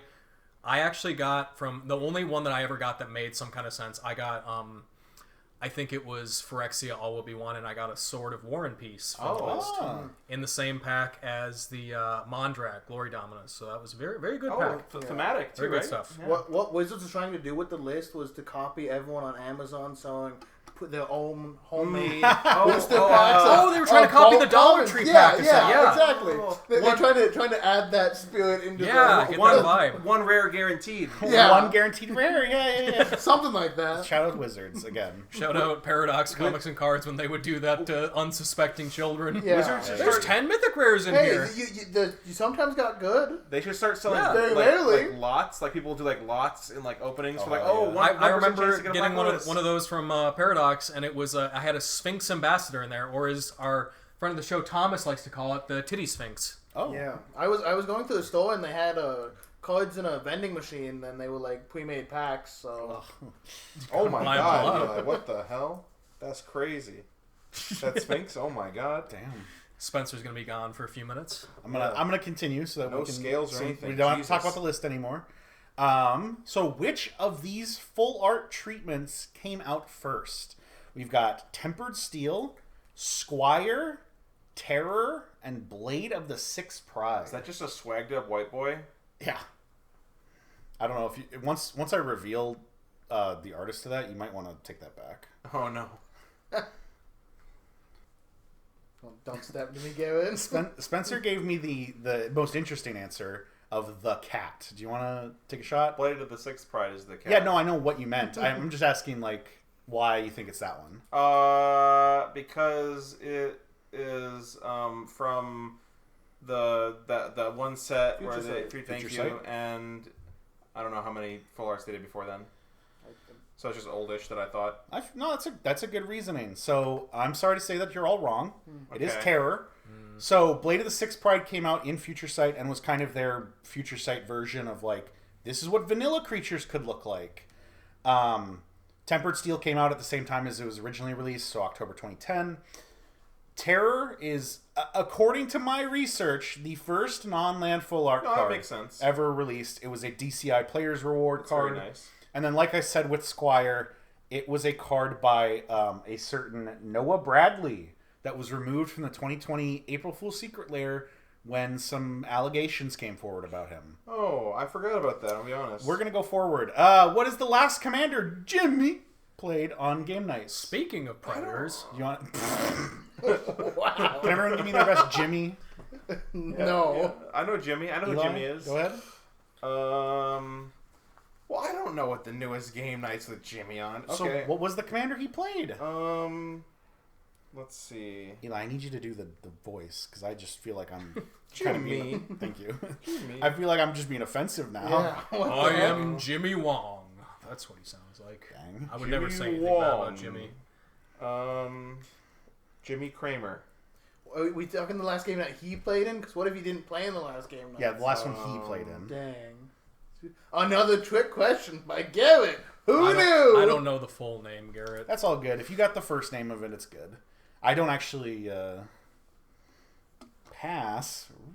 actually got from the only one that I ever got that made some kind of sense. I got I think it was Phyrexia All Will Be One, and I got a Sword of War and Peace from the list in the same pack as the Mondrak Glory Dominus. So that was a very, very good pack.
Thematic too,
very
right?
good stuff.
Yeah.
What Wizards was trying to do with the list was to copy everyone on Amazon selling put their own homemade booster packs.
They were trying to copy the Dollar Tree pack.
Yeah, exactly. They're trying to add that spirit into
get that vibe.
One rare guaranteed.
One guaranteed rare. Yeah.
Something like that.
Shout out Wizards again.
Shout out Paradox Comics and Cards when they would do that to unsuspecting children.
Yeah.
Wizards
There's 10 mythic rares in here.
You sometimes got good.
They should start selling
very rarely.
like lots. Like people will do like lots in like openings for like
I remember getting one of those from Paradox, and it was I had a Sphinx Ambassador in there, or as our friend of the show Thomas likes to call it, the Titty Sphinx.
Oh
yeah, I was going to the store and they had cards in a vending machine, and they were like pre-made packs. So,
oh my god, Eli, what the hell? That's crazy. That Sphinx. Oh my god,
damn.
Spencer's gonna be gone for a few minutes.
I'm gonna continue so that
no scales or anything.
We don't have to talk about the list anymore. So which of these full art treatments came out first? We've got Tempered Steel, Squire, Terror, and Blade of the Sixth Pride.
Is that just a swagged up white boy?
Yeah. I don't know if you once I reveal the artist to that, you might want to take that back.
Oh no.
Don't step to me, Garrett.
Spencer gave me the most interesting answer of the cat. Do you want to take a shot?
Blade of the Sixth Pride is the cat.
Yeah, no, I know what you meant. I'm just asking like why you think it's that one.
Because it is from the one set where they thank you, and I don't know how many full arts they did before then. So it's just oldish that I thought.
No, that's a good reasoning. So I'm sorry to say that you're all wrong. It is Terror. So Blade of the Sixth Pride came out in Future Sight and was kind of their Future Sight version of like, this is what vanilla creatures could look like. Tempered Steel came out at the same time as it was originally released, so October 2010. Terror is, according to my research, the first non-land full art card
that makes sense.
Ever released. It was a DCI Player's Reward card.
Very nice.
And then, like I said with Squire, it was a card by a certain Noah Bradley that was removed from the 2020 April Fool's Secret Lair when some allegations came forward about him.
Oh, I forgot about that, I'll be honest.
We're going to go forward. What is the last commander Jimmy played on game nights?
Speaking of Predators...
You want...
Wow.
Can everyone give me their best Jimmy?
No.
Yeah. I know Jimmy. I know who Jimmy is.
Go ahead.
Well, I don't know what the newest game nights with Jimmy on. Okay.
So, what was the commander he played?
Let's see.
Eli, I need you to do the voice, because I just feel like I'm
Jimmy.
Thank you.
Jimmy.
I feel like I'm just being offensive now.
Yeah.
I am Jimmy Wong. That's what he sounds like.
Dang.
I would
Jimmy
never say anything
Wong.
bad about Jimmy.
Jimmy Kramer.
Are we talking the last game that he played in? Because what if he didn't play in the last game?
Yeah, the last one he played in.
Dang. Another trick question by Garrett. Who knew?
I don't know the full name, Garrett.
That's all good. If you got the first name of it, it's good. I don't actually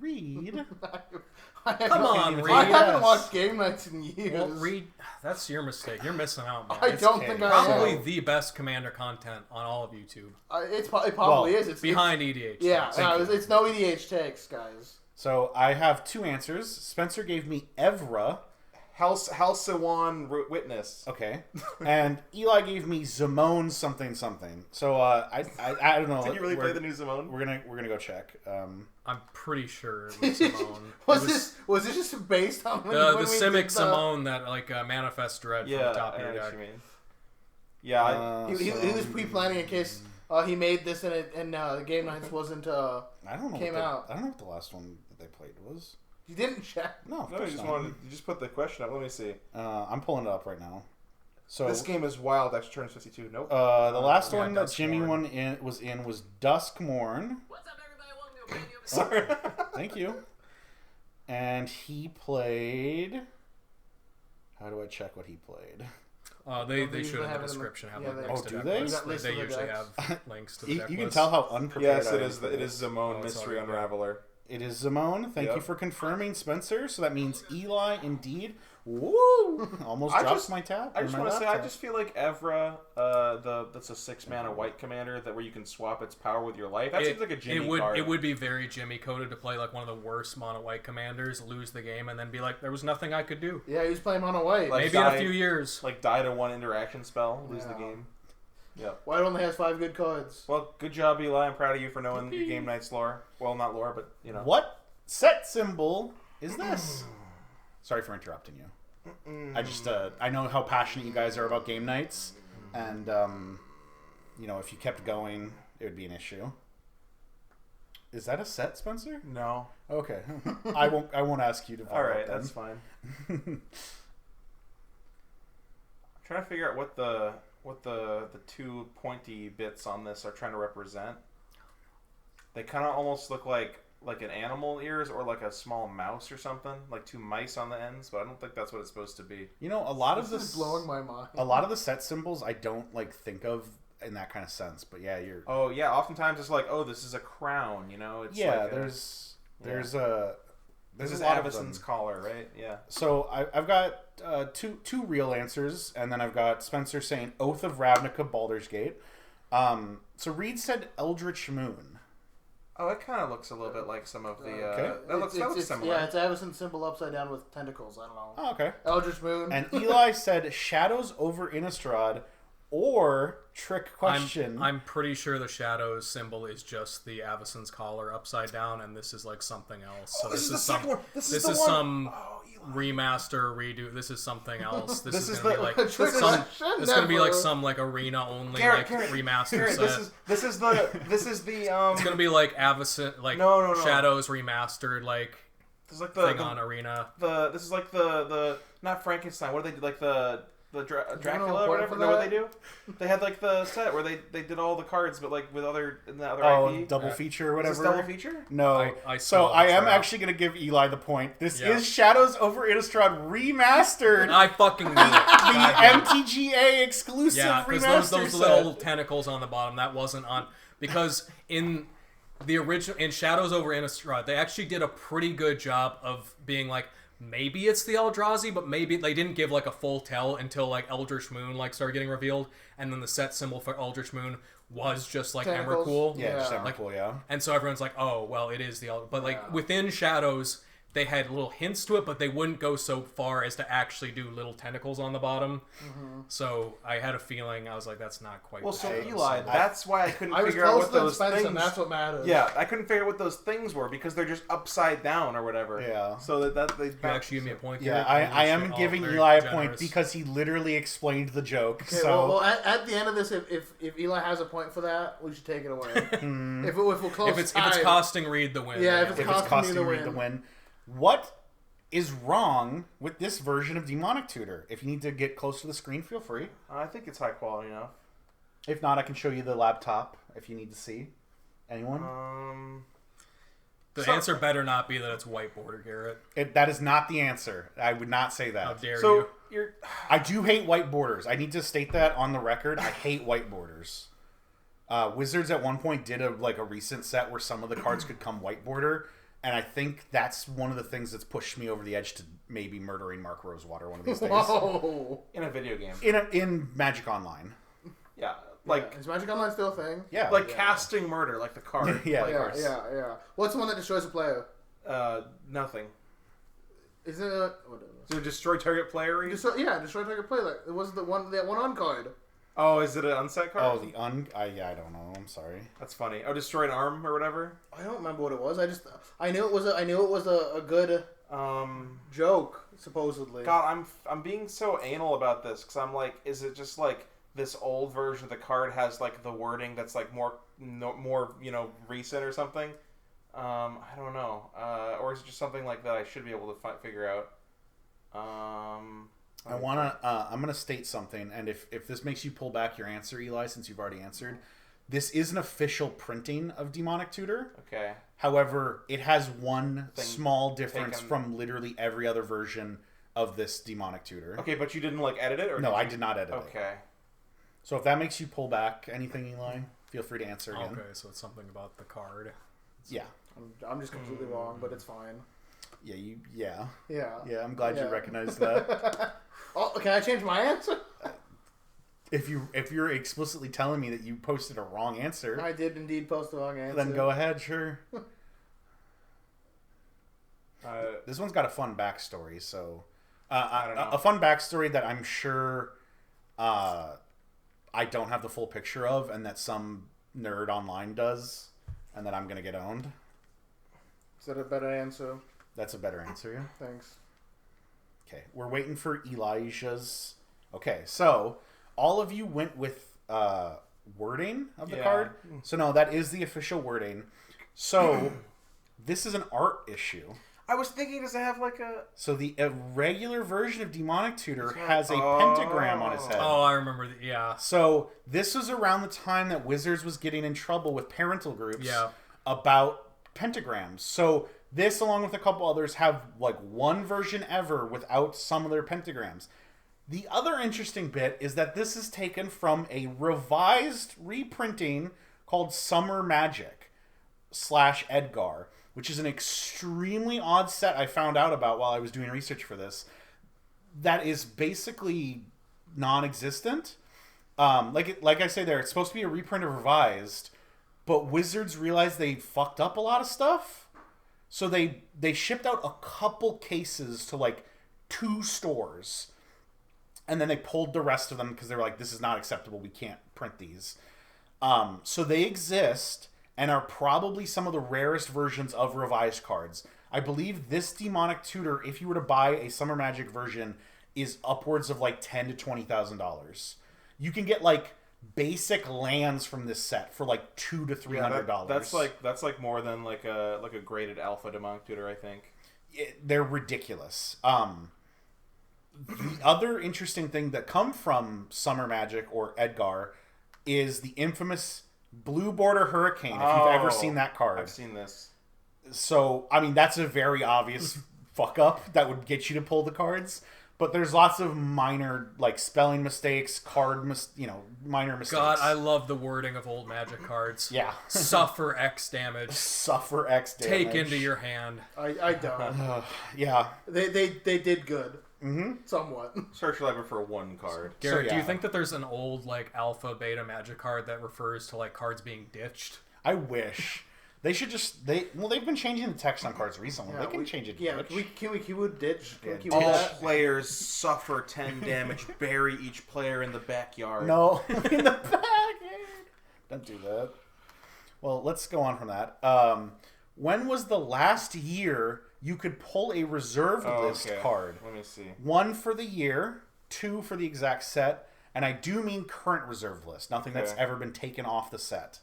read.
Come on, Reed.
I haven't watched game nights in years.
Well, Reed, that's your mistake. You're missing out, man.
I don't think I
Probably
am.
the best Commander content on all of YouTube.
It probably is. It's
behind EDH.
Yeah, it's no EDH takes, guys.
So I have two answers. Spencer gave me Evra.
Halcyon Witness.
Okay. And Eli gave me Zimone something. So I don't know.
Did you really play the new Zimone?
We're gonna go check.
I'm pretty sure it was Simone.
Was this just based on
the Simic Simone that like manifest dread from the top of your deck?
Yeah,
he was pre-planning in case He made this and the Game Nights wasn't.
I don't know.
Came out.
I don't know what the last one that they played was.
You didn't check.
No,
No, you just put the question up. Let me see.
I'm pulling it up right now. So
This game is wild. Extra turns 52. Nope.
the last
yeah,
one that Jimmy
Duskmorn.
was Duskmorn.
What's up, everybody? Welcome to a brand new
Sorry.
Thank you. And he played. How do I check what he played?
They
They
should
usually
in the
have it in the-
description have
yeah,
like
they-
links
Oh,
to
do
deck
they?
lists.
Got lists
They
of the
usually
decks.
have links to the
You
deck
can
lists.
tell how unprepared
Yes,
I
it
am
is.
for
It
this.
is Zimone
Oh, it's
Mystery
already
Unraveler.
It is Zimone. Thank you
Yep.
for confirming, Spencer. So that means Eli, indeed. Woo! Almost dropped my tab.
I just
want to
say, I just feel like Evra, that's a 6-mana white commander that where you can swap its power with your life. That seems like a Jimmy card.
It would be very Jimmy coded to play like one of the worst mono white commanders, lose the game, and then be like, there was nothing I could do.
Yeah, he was playing Mono White.
Like-
Maybe in
die-
a few years.
Like die to one interaction spell, lose the
Yeah.
game. Yep.
White only has 5 good cards.
Well, good job, Eli. I'm proud of you for knowing your Game Nights lore. Well, not lore, but you know.
What set symbol is this? Sorry for interrupting you. I just I know how passionate you guys are about game nights, and if you kept going, it would be an issue. Is that a set, Spencer?
No.
Okay, I won't ask you to.
All right, that's fine. I'm trying to figure out what the two pointy bits on this are trying to represent. They kind of almost look like an animal ears or like a small mouse or something, like 2 mice on the ends, but I don't think that's what it's supposed to be.
You know, a lot
This
of
is blowing my mind.
a lot of the set symbols I don't think of in that kind of sense, but yeah, you're.
Oh yeah, oftentimes it's like, oh, this is a crown, you know? It's
Yeah,
like
there's
this
a
is
lot of
Avacyn's
them.
collar, right? Yeah.
So I've got two real answers, and then I've got Spencer saying Oath of Ravnica, Baldur's Gate. So Reed said Eldritch Moon.
Oh, it kind of looks a little bit like some of the.
Okay.
That looks similar.
Yeah, it's Avacyn's symbol upside down with tentacles. I don't know.
Oh, okay.
Eldritch Moon.
And Eli said Shadows over Innistrad, or trick question.
I'm pretty sure the Shadows symbol is just the Avacyn's collar upside down, and this is like something else. So
this is the
some,
second one. This is
this
the
is
one.
some
Oh, Eli.
remaster, redo. This is something else. This,
This
is
is
gonna
the-
be like
Trick
some.
question,
It's gonna be like
never.
some like arena only
Garrett,
like remaster
Garrett,
set.
this is the
It's gonna be like Avacyn, like
No.
Shadows remastered, like
this is like
thing on arena.
this is like the not Frankenstein. What do they do? Like the Dracula
point
or whatever.
for
Know what
that?
they do? They had like the set where they did all the cards, but like with the other IP.
double feature or
Is
whatever.
this double feature?
No.
I
so
saw
I
the
am
trap.
actually going to give Eli the point. This
Yeah.
is Shadows over Innistrad remastered.
I fucking knew it.
The
Goddamn.
MTGA exclusive
Yeah, because
remaster
those
set.
little tentacles on the bottom, that wasn't on. Because in the original, in Shadows over Innistrad, they actually did a pretty good job of being like, maybe it's the Eldrazi, but maybe they didn't give like a full tell until like Eldritch Moon like started getting revealed, and then the set symbol for Eldritch Moon was just like
Tentacles.
Emrakul.
Yeah, just
Yeah.
Emrakul, yeah.
And so everyone's like, oh, well, it is the Elder. But like
Yeah.
within Shadows, they had little hints to it, but they wouldn't go so far as to actually do little tentacles on the bottom. So I had a feeling, I was like, that's not quite
Well,
the
so
Shadows
Eli,
symbol.
that's why I couldn't
I was
figure out
close
what
to
those
Spencer,
things.
and that's what matters.
Yeah, I couldn't figure out what those things were because they're just upside down or whatever.
Yeah.
So that they
You actually give me a point
Yeah,
there.
I am
Oh,
giving
very
Eli a
generous.
point because he literally explained the joke.
Okay,
so
well, at the end of this, if Eli has a point for that, we should take it away. if we're close,
If it's costing Reed the win.
Yeah,
then
if
if it's
costing
costing
me the
Reed the
win.
win, what is wrong with this version of Demonic Tutor? If you need to get close to the screen, feel free.
I think it's high quality enough.
If not, I can show you the laptop if you need to see. Anyone?
The answer better not be that it's white border, Garrett.
That is not the answer. I would not say
How
that.
dare
So
you?
you're
I do hate white borders. I need to state that on the record. I hate white borders. Wizards at one point did a recent set where some of the cards could come white border, and I think that's one of the things that's pushed me over the edge to maybe murdering Mark Rosewater one of these days.
Whoa.
in a video game.
In Magic Online.
Yeah,
Like, is Magic Online still a thing?
Yeah.
like casting murder, like the card.
Yeah.
Like,
Yeah. What's the one that destroys a player?
Nothing.
Isn't it? What is it?
So destroy target player.
Destroy target player. Like, it was that one on card.
Oh, is it an unset card?
Oh, I don't know. I'm sorry.
That's funny. Oh, destroy an arm or whatever.
I don't remember what it was. I knew it was a good joke supposedly.
God, I'm being so anal about this because I'm like, is it just like this old version of the card has like the wording that's like more recent or something. I don't know. Or is it just something like that I should be able to figure out? I'm
gonna state something, and if this makes you pull back your answer, Eli, since you've already answered, this is an official printing of Demonic Tutor.
Okay.
However, it has one small difference from literally every other version of this Demonic Tutor.
Okay, but you didn't like edit it, or
no? I did not edit it.
Okay.
So if that makes you pull back anything, Eli, feel free to answer again.
Okay, so it's something about the card.
Yeah.
I'm just completely wrong, but it's fine.
Yeah.
Yeah.
I'm glad you recognized that.
Oh, can I change my answer?
If you're explicitly telling me that you posted a wrong answer,
I did indeed post the wrong answer.
then go ahead, sure. This one's got a fun backstory, so
I don't know.
a fun backstory that I'm sure I don't have the full picture of, and that some nerd online does, and that I'm gonna get owned.
Is that a better answer?
That's a better answer, yeah.
Thanks.
Okay, we're waiting for Elijah's. Okay, so all of you went with wording of the card. So no, that is the official wording. So this is an art issue.
I was thinking, does it have like a...
So the regular version of Demonic Tutor has a pentagram on his head.
Oh, I remember that, yeah.
So this was around the time that Wizards was getting in trouble with parental groups about pentagrams. So this, along with a couple others, have like one version ever without some of their pentagrams. The other interesting bit is that this is taken from a revised reprinting called Summer Magic / Edgar, which is an extremely odd set I found out about while I was doing research for this. That is basically non-existent. Like I say there, it's supposed to be a reprint of revised, but Wizards realized they fucked up a lot of stuff. So they shipped out a couple cases to like 2 stores. And then they pulled the rest of them because they were like, this is not acceptable. We can't print these. So they exist and are probably some of the rarest versions of revised cards. I believe this Demonic Tutor, if you were to buy a Summer Magic version, is upwards of like $10,000 to $20,000. You can get like basic lands from this set for like $200 to $300.
That's like more than like a graded alpha Demonic Tutor, I think.
They're ridiculous. The other interesting thing that come from Summer Magic or Edgar is the infamous Blue Border Hurricane, if you've ever seen that card.
I've seen this.
So, I mean, that's a very obvious fuck up that would get you to pull the cards. But there's lots of minor, like, spelling mistakes, minor mistakes.
God, I love the wording of old Magic cards.
Yeah.
Suffer X damage.
Suffer X damage.
Take into your hand.
I don't.
Yeah.
They did good.
Mm-hmm.
Somewhat.
Search library for 1 card.
Garrett, do you think that there's an old, like, alpha, beta Magic card that refers to, like, cards being ditched?
I wish. They should just... they've been changing the text on cards recently.
Yeah,
they can change it to
Yeah,
ditch.
can we ditch? Can we keep
All
that?
players suffer 10 damage. Bury each player in the backyard.
No, in the backyard. Don't do that. Well, let's go on from that. When was the last year you could pull a reserved list card?
Let me see.
1 for the year, 2 for the exact set, and I do mean current reserved list. Nothing that's ever been taken off the set.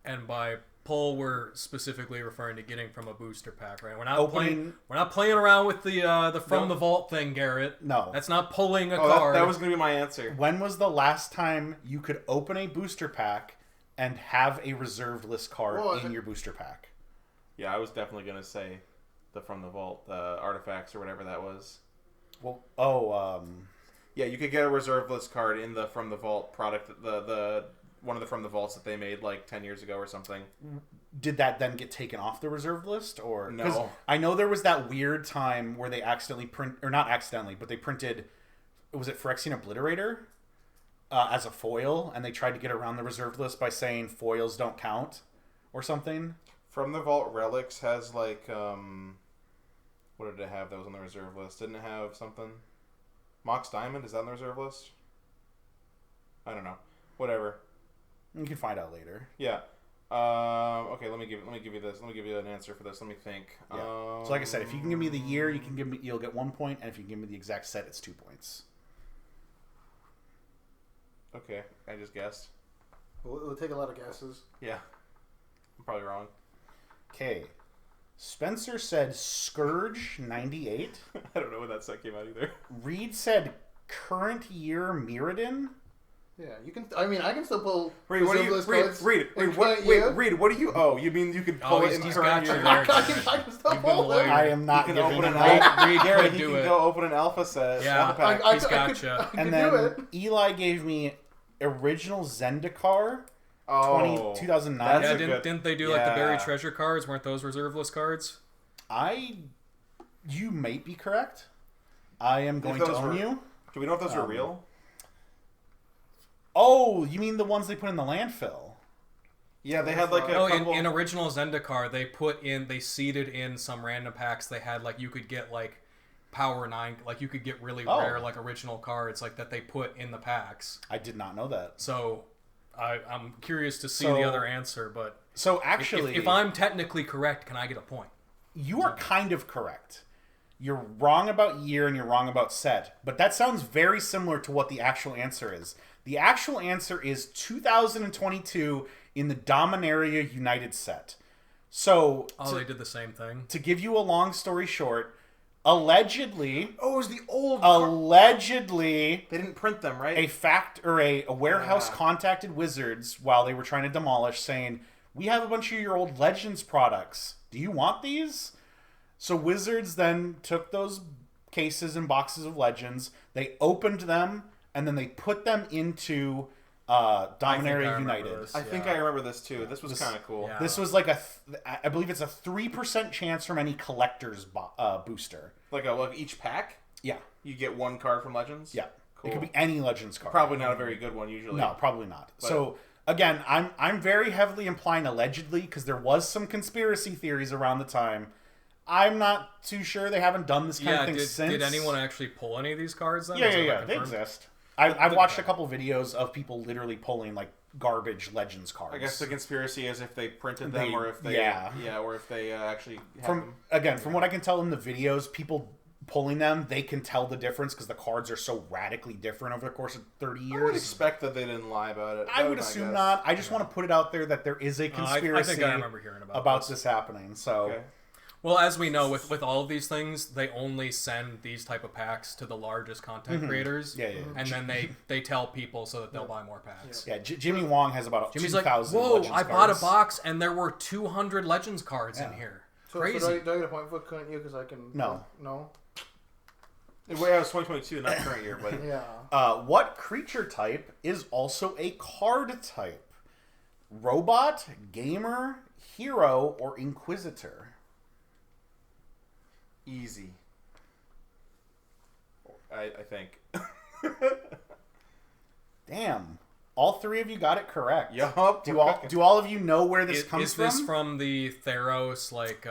And by pull, we're specifically referring to getting from a booster pack, right? We're not
Opening...
We're not playing around with the from the vault thing, Garrett.
No,
that's not pulling a card.
That was going to be my answer.
When was the last time you could open a booster pack and have a reserved list card in your booster pack?
Yeah, I was definitely going to say the from the vault, artifacts or whatever that was.
Well,
yeah, you could get a reserve list card in the from the vault product, the one of the from the vaults that they made like 10 years ago or something.
Did that then get taken off the reserved list, or
no?
'Cause I know there was that weird time where they accidentally not accidentally, but they printed, was it Phyrexian Obliterator as a foil, and they tried to get around the reserved list by saying foils don't count or something.
From the Vault Relics has like what did it have that was on the reserve list? Didn't it have something? Mox Diamond, is that on the reserve list? I don't know. Whatever.
You can find out later.
Yeah. Okay, let me give you this. Let me give you an answer for this. Let me think.
Yeah. So like I said, if you can give me the year, you'll get 1 point, and if you can give me the exact set, it's 2 points.
Okay, I just guessed.
We'll take a lot of guesses.
Yeah. I'm probably wrong.
Okay. Spencer said Scourge 98.
I don't know when that set came out either.
Reed said current year Mirrodin.
Yeah, you can. I mean, I can still pull.
Reed, what do you? Reed, what do you? Oh, you mean you could pull it in
he's
current
got
year?
you
I
there.
can still
You've been
pull
lawyer.
them.
I am not
You can
giving
open
him
an
that.
alpha.
Reed
Garrett,
could
you
do
can
it.
go open an alpha set.
Yeah.
Alpha pack.
He's gotcha.
I could
And
do
then
it.
Eli gave me original Zendikar
Oh,
2009.
that's
Yeah,
a good-
didn't they do like the buried
yeah.
treasure cards? Weren't those reserve list cards?
You might be correct. I am going to
those
own
were-
you.
Do we know if those are real?
Oh, you mean the ones they put in the landfill?
Yeah, they had like a
Oh,
couple.
in original Zendikar, they seeded in some random packs. They had like you could get like Power 9, like you could get really rare like original cards like that they put in the packs.
I did not know that.
So I'm curious to see
So-
the other answer, but
So actually,
if I'm technically correct, can I get a point?
you are kind of correct. You're wrong about year and you're wrong about set, but that sounds very similar to what the actual answer is. The actual answer is 2022 in the Dominaria United set. So,
They did the same thing.
to give you a long story short, allegedly,
oh, it was the old.
allegedly,
They didn't print them, right?
a warehouse
Yeah.
contacted Wizards while they were trying to demolish, saying, "We have a bunch of your old Legends products. Do you want these?" So Wizards then took those cases and boxes of Legends, they opened them, and then they put them into Dominaria
remember
United.
this.
I think
Yeah.
I remember this too. This was kind of cool.
Yeah.
This was like I believe it's a 3% chance from any collector's booster.
Like each pack,
Yeah,
you get one card from Legends.
yeah.
Cool.
It could be any Legends card.
Probably not a very good one usually.
No, probably not. So again, I'm very heavily implying allegedly because there was some conspiracy theories around the time. I'm not too sure they haven't done this kind of thing since.
Did anyone actually pull any of these cards then?
Yeah,
Was it,
yeah,
like,
yeah. They
confirmed?
exist. I've watched a couple videos of people literally pulling like garbage Legends cards.
I guess the conspiracy is if they printed them
They-
or if they or if they actually have them.
From what I can tell in the videos, people pulling them, they can tell the difference because the cards are so radically different over the course of 30
I would
years.
expect that they didn't lie about it.
I
That
would
was my
assume
guess.
not. I just want to put it out there that there is a
I
conspiracy
think I remember hearing about this.
this happening. So
Okay.
Well, as we know, with all of these things, they only send these type of packs to the largest content creators.
Yeah, yeah.
And then they tell people so that they'll buy more packs.
yeah, Jimmy Wong has about
Jimmy's like,
2,000
whoa,
Legends
I bought a
cards.
box and there were 200 Legends cards in here.
So
Crazy.
do I get a point for couldn't you? Because I can.
No.
No.
Well, yeah, it was 2022, not current year, but
Yeah.
What creature type is also a card type? Robot, gamer, hero, or inquisitor?
easy. I think.
Damn. All three of you got it correct.
Yup.
Do all of you know where this comes
Is
from?
this from the Theros, like,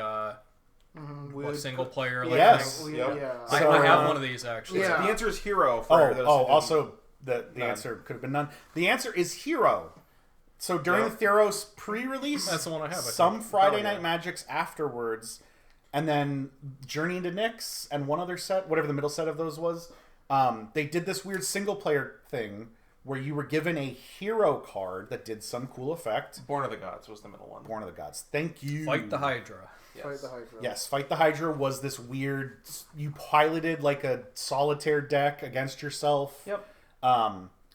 single player? Like,
Yes.
thing?
Yep.
Yeah.
I have one of these, actually.
Yeah.
The answer is hero. For those who didn't-
Also, the
None.
answer could have been none. The answer is hero. So during
Yep.
the Theros pre-release,
That's the one I have, I
some
think.
Friday
Oh, yeah.
Night Magics afterwards, and then Journey into Nyx and one other set, whatever the middle set of those was, they did this weird single-player thing where you were given a hero card that did some cool effect.
Born of the Gods was the middle one.
Born of the Gods. Thank you.
Fight the Hydra.
Yes.
Fight the Hydra.
Yes, Fight the Hydra was this weird. You piloted like a solitaire deck against yourself.
Yep.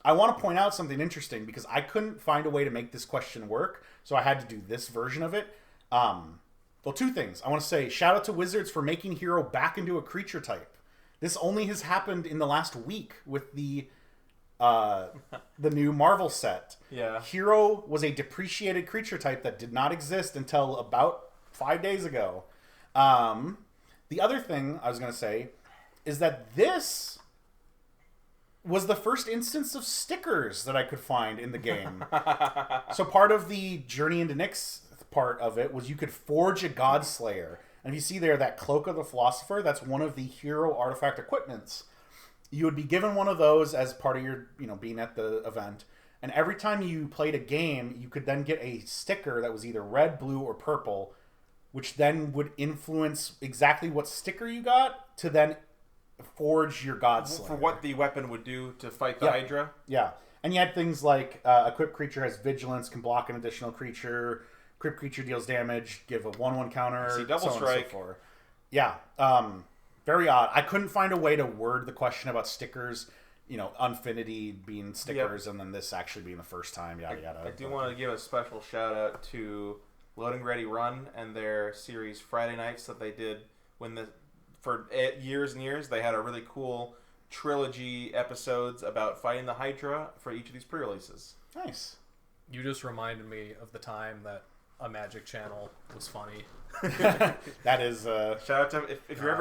I want to point out something interesting because I couldn't find a way to make this question work, so I had to do this version of it. Well, two things. I want to say shout out to Wizards for making Hero back into a creature type. This only has happened in the last week with the new Marvel set.
Yeah.
Hero was a depreciated creature type that did not exist until about 5 days ago. The other thing I was going to say is that this was the first instance of stickers that I could find in the game. So part of the Journey into Nyx part of it was you could forge a Godslayer. And if you see there that Cloak of the Philosopher, that's one of the hero artifact equipments. You would be given one of those as part of your, being at the event. And every time you played a game, you could then get a sticker that was either red, blue, or purple, which then would influence exactly what sticker you got to then forge your Godslayer.
For what the weapon would do to fight the
Yeah.
Hydra.
Yeah. And you had things like equipped creature has vigilance, can block an additional creature. Equipped creature deals damage, give a 1/1 counter.
See, double strike.
So forth. Yeah, very odd. I couldn't find a way to word the question about stickers. Unfinity being stickers, and then this actually being the first time. Yada yada.
I do want to give a special shout out to Loading Ready Run and their series Friday Nights that they did for years and years. They had a really cool trilogy episodes about fighting the Hydra for each of these pre-releases.
Nice.
You just reminded me of the time that a Magic channel was funny.
That is
shout out to if you're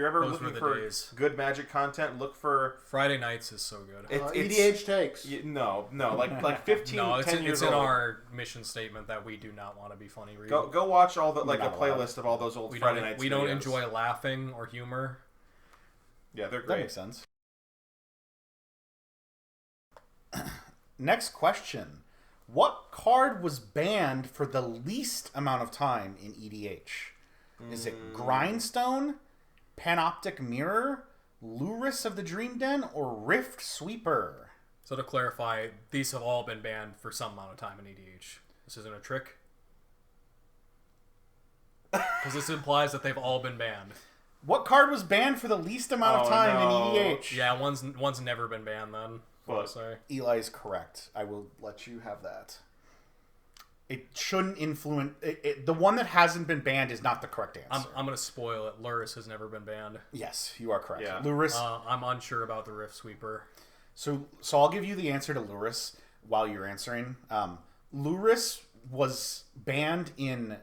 ever looking for good Magic content, look for
Friday Nights is so good.
EDH takes.
No, like 15,
no,
10 years
it's
old.
in our mission statement that we do not want to be funny. Read.
Go watch all the a playlist of all those old Friday Nights.
We don't enjoy laughing or humor.
Yeah, they're great.
That makes sense. Next question. What card was banned for the least amount of time in EDH? Is it Grindstone, Panoptic Mirror, Luris of the Dream Den, or Rift Sweeper?
So to clarify, these have all been banned for some amount of time in EDH. This isn't a trick? Because this implies that they've all been banned.
What card was banned for the least amount of time in EDH?
Yeah, one's never been banned then.
What?
Sorry.
Eli's correct. I will let you have that. It shouldn't influence... the one that hasn't been banned is not the correct answer.
I'm going to spoil it. Luris has never been banned.
Yes, you are correct.
Yeah.
Luris...
I'm unsure about the Rift Sweeper.
So I'll give you the answer to Luris while you're answering. Luris was banned in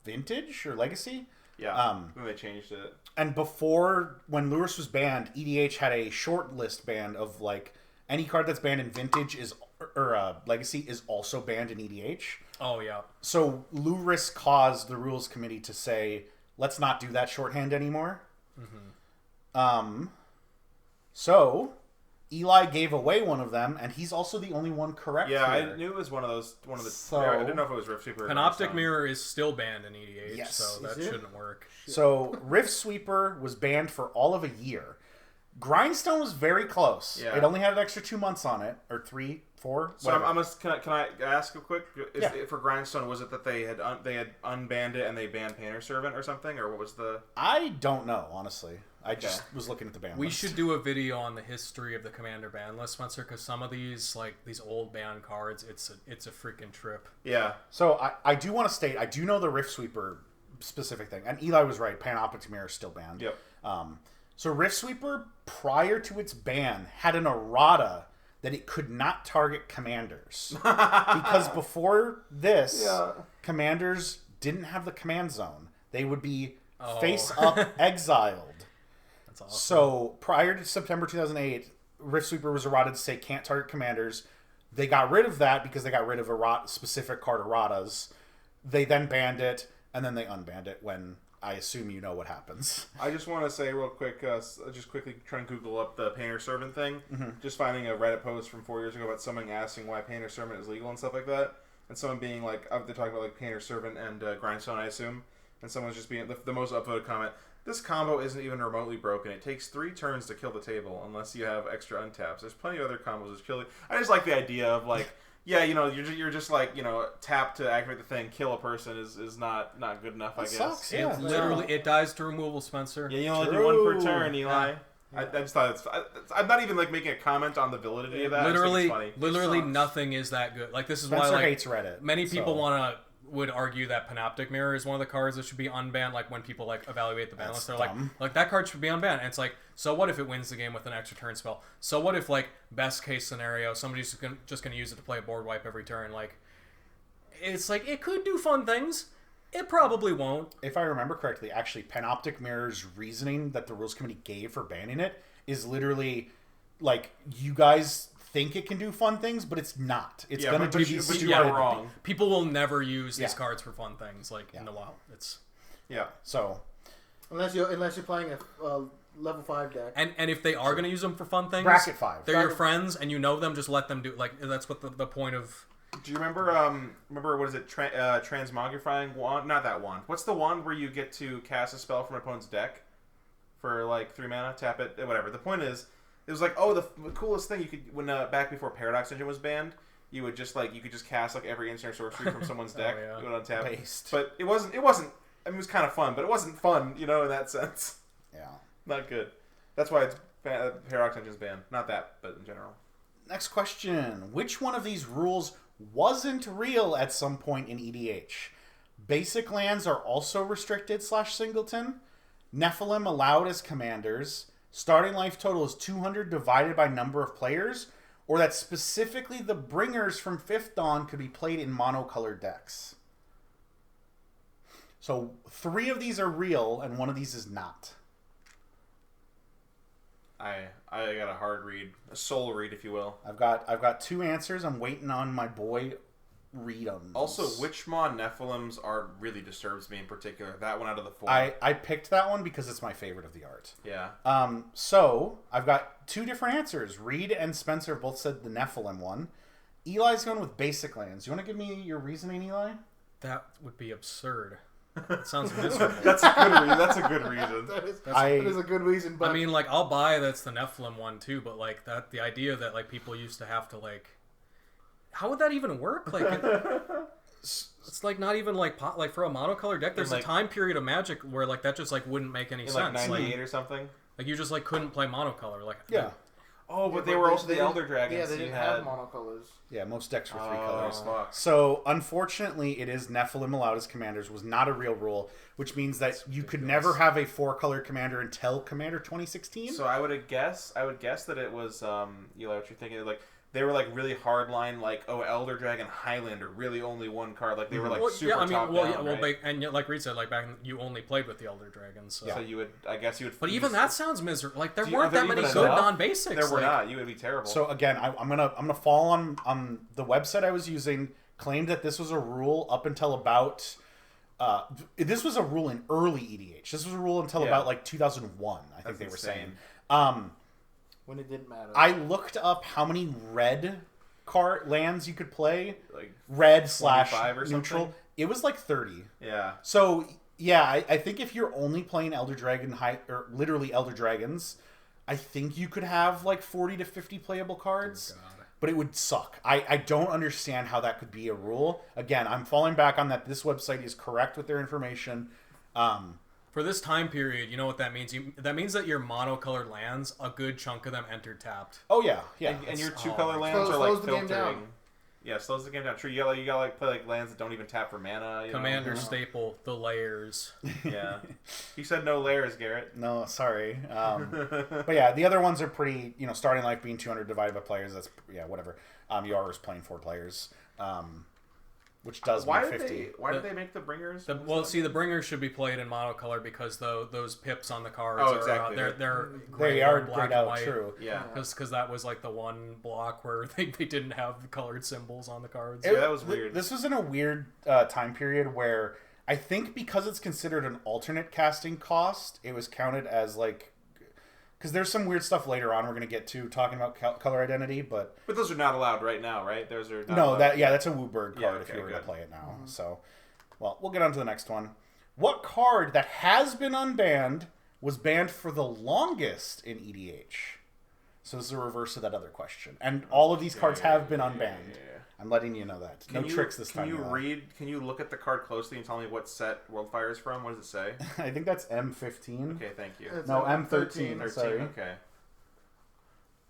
Vintage or Legacy.
Yeah, they changed it.
And before, when Luris was banned, EDH had a short list ban of any card that's banned in Vintage or Legacy is also banned in EDH.
Oh yeah.
So Luris caused the rules committee to say, let's not do that shorthand anymore. Mm-hmm. So Eli gave away one of them, and he's also the only one correct.
Yeah,
here.
I knew it was one of the.
So,
I didn't know if it was Rift Sweeper.
Panoptic Mirror is still banned in EDH,
yes,
so that shouldn't work.
So Rift Sweeper was banned for all of a year. Grindstone was very close. Yeah. It only had an extra 2 months on it, or 3, 4.
So can I ask a quick? For Grindstone, was it that they had unbanned it and they banned Painter Servant or something, or what was the?
I don't know, honestly. I just was looking at the ban list.
We should do a video on the history of the Commander ban list, Spencer, because some of these these old ban cards, it's a freaking trip.
Yeah.
So I do want to state I do know the Rift Sweeper specific thing, and Eli was right. Panoptic Mirror is still banned.
Yep.
So Rift Sweeper, prior to its ban, had an errata that it could not target commanders. Because before this, commanders didn't have the command zone. They would be face up exiled.
That's awesome.
So prior to September 2008, Rift Sweeper was errata to say can't target commanders. They got rid of that because they got rid of specific card erratas. They then banned it, and then they unbanned it when... I assume you know what happens.
I just want to say real quick, just quickly trying to Google up the Painter Servant thing. Mm-hmm. Just finding a Reddit post from 4 years ago about someone asking why Painter Servant is legal and stuff like that. And someone being like, they're talking about Painter Servant and Grindstone, I assume. And someone's just being, the most upvoted comment, this combo isn't even remotely broken. It takes 3 turns to kill the table unless you have extra untaps. There's plenty of other combos which kill it. I just like the idea of yeah, you're just tap to activate the thing, kill a person is not good enough, I guess.
Sucks, yeah.
It dies to removal, Spencer.
Yeah, you only do 1 per turn, Eli. Yeah. I just thought I'm not even making a comment on the validity of that.
Literally nothing is that good. This is
Spencer
why
hates Reddit.
Many people would argue that Panoptic Mirror is one of the cards that should be unbanned. When people evaluate the ban list, they're
dumb.
like that card should be unbanned. And it's so what if it wins the game with an extra turn spell? So what if best case scenario somebody's just gonna use it to play a board wipe every turn? It's it could do fun things. It probably won't.
If I remember correctly, actually, Panoptic Mirror's reasoning that the rules committee gave for banning it is literally you guys think it can do fun things, but it's not. It's going to do these stupid...
wrong.
People will never use these cards for fun things. In a while. It's...
Yeah.
So...
Unless you're playing a level 5 deck.
And if they are going to use them for fun things...
Bracket 5.
They're your friends, and you know them, just let them do... that's what the point of...
Do you remember, what is it, Transmogrifying Wand? Not that wand. What's the wand where you get to cast a spell from an opponent's deck for 3 mana, tap it, whatever. The point is, It was like, oh, the coolest thing you could when back before Paradox Engine was banned, you would just you could just cast like every instant sorcery from someone's deck.
yeah.
You would untap.
Based.
But it wasn't. I mean, it was kind of fun, but it wasn't fun, in that sense.
Yeah.
Not good. That's why it's Paradox Engine's banned. Not that, but in general.
Next question. Which one of these rules wasn't real at some point in EDH? Basic lands are also restricted / singleton. Nephilim allowed as commanders. Starting life total is 200 divided by number of players. Or that specifically the bringers from Fifth Dawn could be played in monocolored decks. So 3 of these are real and 1 of these is not.
I got a hard read, a soul read, if you will.
I've got 2 answers. I'm waiting on my boy read them.
Also, Witchmaw Nephilims art really disturbs me in particular. That one out of the 4.
I picked that one because it's my favorite of the art.
Yeah.
So I've got 2 different answers. Reed and Spencer both said the Nephilim one. Eli's going with basic lands. You want to give me your reasoning, Eli?
That would be absurd. It sounds miserable.
That's a good reason. That's a good reason.
that is a good reason. But
I mean, I'll buy that's the Nephilim one too, but the idea that people used to have to how would that even work? It's not even for a monocolored deck. There's a time period of Magic where that just wouldn't make any sense.
98 or something.
You just couldn't play monocolor.
Yeah.
Oh, but they were also the Elder Dragons.
Yeah, they didn't have monocolors.
Yeah, most decks were 3 colors.
Fuck.
So, unfortunately, it is Nephilim allowed as commanders was not a real rule, which means that you could never have a 4-color commander until Commander 2016.
So I would guess that it was what you're thinking, they were really hard line, Elder Dragon Highlander, really only 1 card. They were super top down, right?
and like Reed said, back you only played with the Elder Dragons. So,
so you would, I guess you would.
But even that sounds miserable. There
are
weren't
there
that many
even
good
enough?
non-basics.
There were not. You would be terrible.
So again, I'm gonna fall on the website I was using claimed that this was a rule up until about. This was a rule in early EDH. This was a rule until about 2001. I think they were saying.
When it didn't matter.
I looked up how many red lands you could play, red /
or
neutral.
something?
It was 30.
Yeah.
So yeah, I think if you're only playing Elder Dragon or literally Elder Dragons, I think you could have 40 to 50 playable cards.
Oh, God.
But it would suck. I don't understand how that could be a rule. Again, I'm falling back on that. This website is correct with their information.
For this time period, you know what that means? That means that your monocolored lands, a good chunk of them entered tapped.
Oh yeah, yeah.
And your 2-color lands
slows
are
the game down.
filtering. Yeah, slows the game down. True, you gotta play lands that don't even tap for mana.
Commander staple, the layers.
Yeah. You said no layers, Garrett.
No, sorry. But yeah, the other ones are pretty. Starting life being 200 divided by players. That's whatever. You are just playing 4 players. Which does
why
mean
did
50.
Why did they make the bringers?
The bringers should be played in monocolor because those pips on the cards they're
They are
black
grayed
and
out,
white.
true.
Yeah.
Because that was the one block where they didn't have colored symbols on the cards.
Yeah, that was weird.
This was in a weird time period where I think because it's considered an alternate casting cost, it was counted as because there's some weird stuff later on we're going to get to talking about color identity, but
those are not allowed right now, right? Those are not allowed.
that's a Wooburg card
Yeah,
if you were
good.
to play it now. So, well, we'll get on to the next one. What card that has been unbanned was banned for the longest in EDH? So this is a reverse of that other question, and all of these cards have been unbanned. I'm letting you know that. No tricks this time.
Can you look at the card closely and tell me what set Worldfire is from? What does it say?
I think that's M15.
Okay, thank you.
It's
No,
M13.
M13. Sorry.
Okay.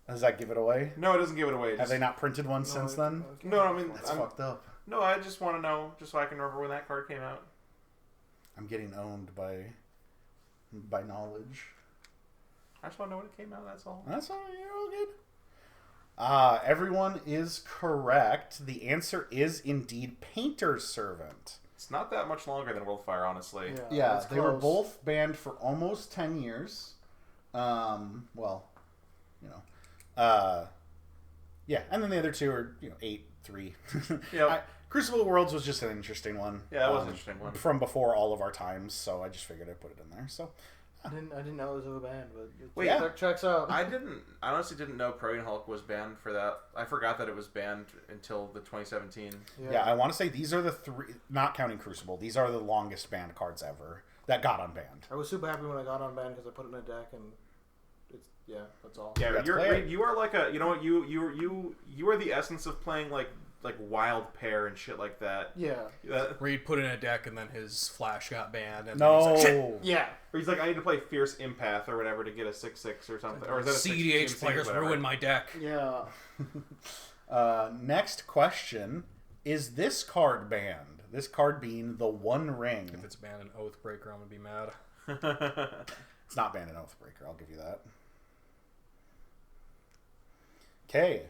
Does that give it away?
No, it doesn't give it away.
Have they not printed one since then?
No, I mean
That's fucked up.
No, I just want to know, just so I can remember when that card came out.
I'm getting owned by knowledge.
I just want to know when it came out. That's all.
That's all. You're all good. Everyone is correct. The answer is indeed Painter's Servant.
It's not that much longer than Worldfire, honestly.
Yeah,
that's
they were
close.
both banned for almost 10 years. Yeah, and then the other 2 are 8, 3.
Yep.
Crucible Worlds was just an interesting one.
Yeah, that was an interesting one.
From before all of our times, so I just figured I'd put it in there. So
I didn't know it was a band, but
Wait,
yeah.
checks out.
I honestly didn't know Protean Hulk was banned for that. I forgot that it was banned until the 2017.
yeah, I want to say these are the 3, not counting Crucible. These are the longest banned cards ever that got unbanned.
I was super happy when I got on band because I put it in a deck and That's all.
Yeah,
Let's play it.
you are like a, you know what, you are the essence of playing like wild pair and shit like that.
Yeah.
Reed put in a deck and then his flash got banned. And
No.
then he's like, shit.
Yeah.
Or he's like, I need to play Fierce Empath or whatever to get a 6/6 or something. Or is that a
CDH players ruined my deck.
Yeah.
Next question. Is this card banned? This card being the One Ring.
If it's banned in Oathbreaker, I'm going to be mad.
It's not banned in Oathbreaker, I'll give you that. Okay,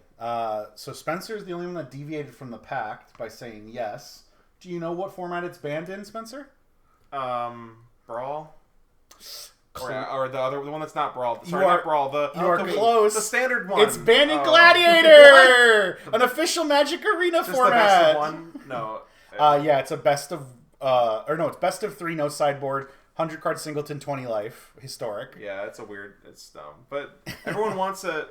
so Spencer's the only one that deviated from the pact by saying yes. Do you know what format it's banned in, Spencer?
Brawl? Or the one that's not Brawl.
You
Sorry,
are-
not Brawl.
you are close.
The standard one.
It's banned in Gladiator! An official Magic Arena
Just
format!
the best of one? No.
Yeah, it's a best of... it's best of 3, no sideboard, 100 card singleton, 20 life. Historic.
Yeah, it's it's dumb. But everyone wants it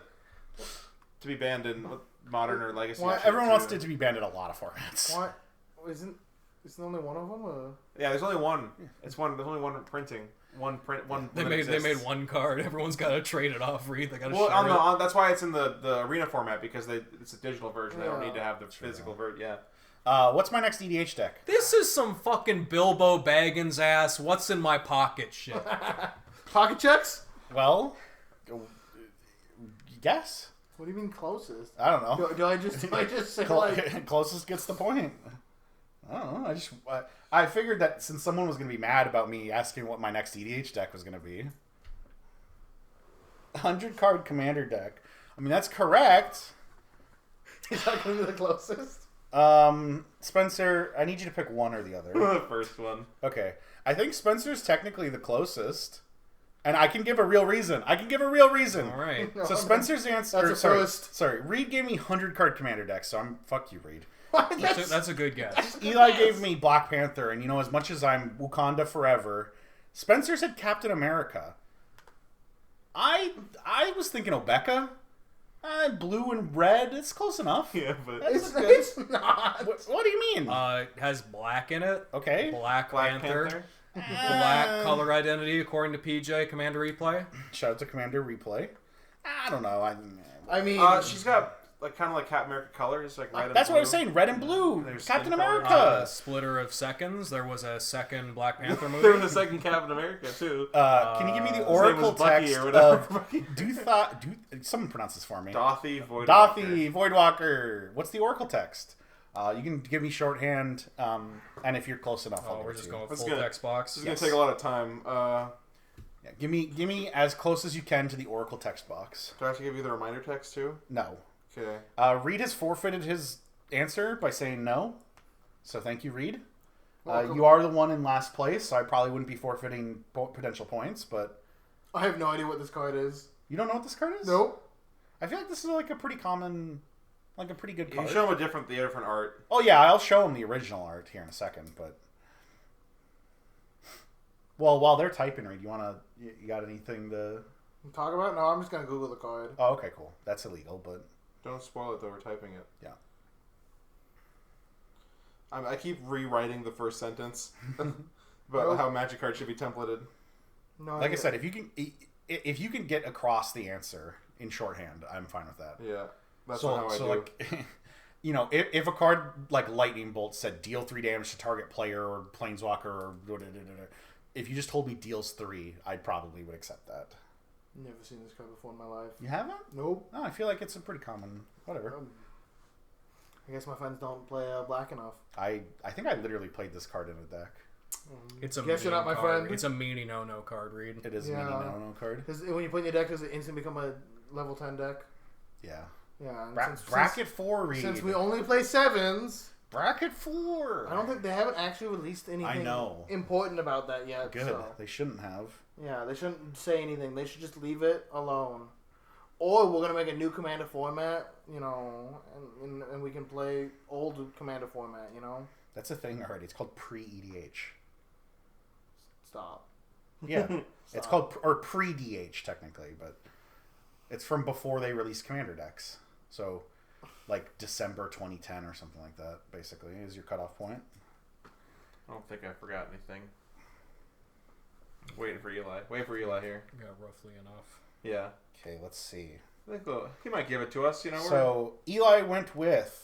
to be banned in Modern or Legacy.
Well,
shit,
everyone
too.
wants it to be banned in a lot of formats.
What? Isn't there only one of them? Or?
Yeah, there's only one. There's only one printing. One print. One.
They made one card. Everyone's got to trade it off, Reed. They got to share it.
That's why it's in the arena format, because it's a digital version. They don't need to have the physical version. Yeah.
What's my next EDH deck?
This is some fucking Bilbo Baggins ass. What's in my pocket shit.
Pocket checks?
Well, guess.
What do you mean closest?
I don't know.
Do I just say like...
Closest gets the point. I don't know. I figured that since someone was going to be mad about me asking what my next EDH deck was going to be. 100 card commander deck. I mean, that's correct.
Is that going to be the closest?
Spencer, I need you to pick one or the other.
The first one.
Okay. I think Spencer's technically the closest. And I can give a real reason. All
right.
So Spencer's answer...
That's a first.
Sorry. Reed gave me 100 card commander deck, so fuck you, Reed.
That's a good guess.
Eli gave me Black Panther, and as much as I'm Wakanda forever, Spencer said Captain America. I was thinking Obeka. Blue and red, it's close enough.
Yeah, but
It's not.
What do you mean?
It has black in it.
Okay.
Black Panther. Black color identity according to PJ Commander Replay.
Shout out to Commander Replay. I don't know.
I mean...
she's got kind of like Captain America colors, like red and
that's
blue.
what I was saying. Red and blue.
There's
Captain
skin colors.
America.
Splitter of seconds. There was a second Black Panther movie.
There was a second Captain America too.
Can you give me the oracle
Bucky
text
or whatever.
of someone pronounce this for me.
Dothy Voidwalker.
Dothy Voidwalker. What's the oracle text? You can give me shorthand, and if you're close enough, I'll give
we're
it
just
to
going
you.
with full text box.
This is gonna take a lot of time.
Yeah, give me as close as you can to the oracle text box.
Do I have to give you the reminder text too?
No.
Okay.
Reed has forfeited his answer by saying no. So thank you, Reed. You are the one in last place, so I probably wouldn't be forfeiting potential points, but...
I have no idea what this card is.
You don't know what this card is?
Nope.
I feel like this is like a pretty common... Like a pretty good
You
card.
can show him the different art.
Oh yeah, I'll show him the original art here in a second, but... Well, while they're typing, Reed, you got anything to...
Talk about? No, I'm just going to Google the card.
Oh, okay, cool. That's illegal, but...
Don't spoil it though, we're typing it.
Yeah.
I keep rewriting the first sentence about how Magic cards should be templated.
Like
No
I
idea.
said, if you can get across the answer in shorthand, I'm fine with that.
Yeah, that's
So,
not how I do.
like, if a card like Lightning Bolt said deal 3 damage to target player or planeswalker or if you just told me deals 3, I probably would accept that.
Never seen this card before in my life.
You haven't?
Nope.
No, I feel like it's a pretty common. Whatever.
I guess my friends don't play black enough.
I think I literally played this card in a deck.
It's a
Guess you're not my
card.
friend.
It's a meanie no card, Reed.
It is a
Yeah.
mini no card.
Because when you put in your deck, does it instantly become a level 10 deck?
Yeah.
Yeah. And
Bracket 4, Reed.
Since we only play 7s,
Bracket 4.
I don't think they haven't actually released anything important about that yet.
Good.
So.
They shouldn't have.
Yeah, they shouldn't say anything. They should just leave it alone. Or we're going to make a new Commander format, and we can play old Commander format,
That's a thing already. It's called pre-EDH.
Stop.
Yeah. It's called pre-DH technically, but it's from before they released Commander decks. So, like December 2010 or something like that, basically, is your cutoff point.
I don't think I forgot anything. Waiting for Eli. Wait for Eli here.
Yeah, roughly enough.
Yeah.
Okay, let's see.
I think he might give it to us.
So Eli went with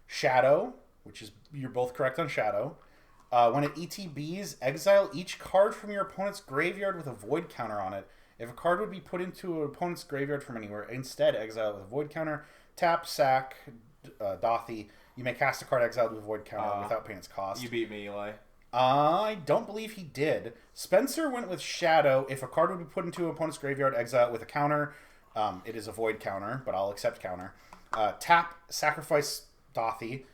Shadow, which is you're both correct on Shadow. When it ETBs, exile each card from your opponent's graveyard with a void counter on it. If a card would be put into an opponent's graveyard from anywhere, instead exile it with a void counter. Tap, sack, Dothy. You may cast a card exiled with a void counter without paying its cost.
You beat me, Eli.
I don't believe he did. Spencer went with Shadow. If a card would be put into an opponent's graveyard, exile it with a counter. It is a void counter, but I'll accept counter. Tap, sacrifice Dothy.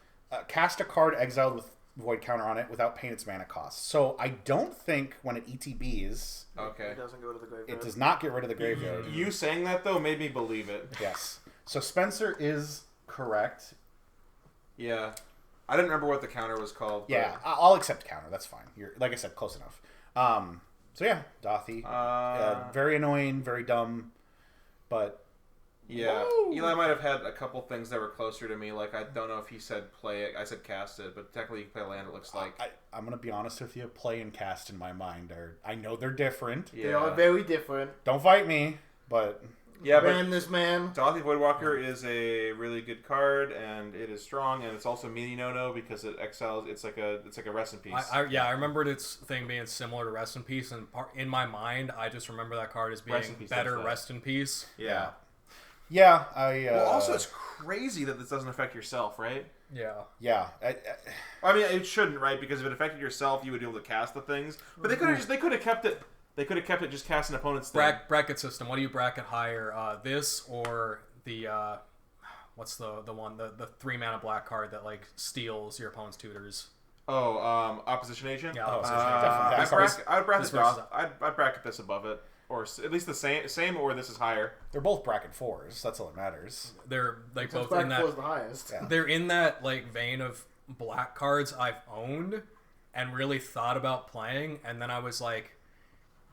Cast a card exiled with void counter on it without paying its mana cost. So I don't think when it ETBs,
It doesn't go to the graveyard.
it does not get rid of the graveyard.
You saying that though made me believe it.
Yes. So Spencer is correct.
Yeah. I didn't remember what the counter was called. But...
Yeah, I'll accept counter. That's fine. You're like I said, close enough. So yeah, Dothy. Very annoying, very dumb, but
yeah.
Woo!
Eli might have had a couple things that were closer to me. Like I don't know if he said play it. I said cast it, but technically you can play land. It looks like.
I'm gonna be honest with you. Play and cast in my mind I know they're different.
Yeah.
They are very different.
Don't fight me, but
yeah,
Ban this man.
Dothy Voidwalker is a really good card, and it is strong, and it's also meaty no because it exiles. It's like a rest in peace.
I remembered its thing being similar to Rest in Peace, and in my mind, I just remember that card as being better Rest in Peace.
Yeah.
Yeah,
well, also it's crazy that this doesn't affect yourself, right?
Yeah.
Yeah.
I mean, it shouldn't, right? Because if it affected yourself, you would be able to cast the things. But they could have kept it. They could have kept it just casting opponent's thing.
Bracket system. What do you bracket higher? This or the what's the one the 3-mana black card that like steals your opponent's tutors?
Oh, opposition agent.
Yeah, opposition agent.
I'd bracket this above it, or at least the same, or this is higher.
They're both bracket 4s. That's all that matters.
They're like
Since
both in that.
4 is the highest.
Yeah.
They're in that like vein of black cards I've owned and really thought about playing, and then I was like,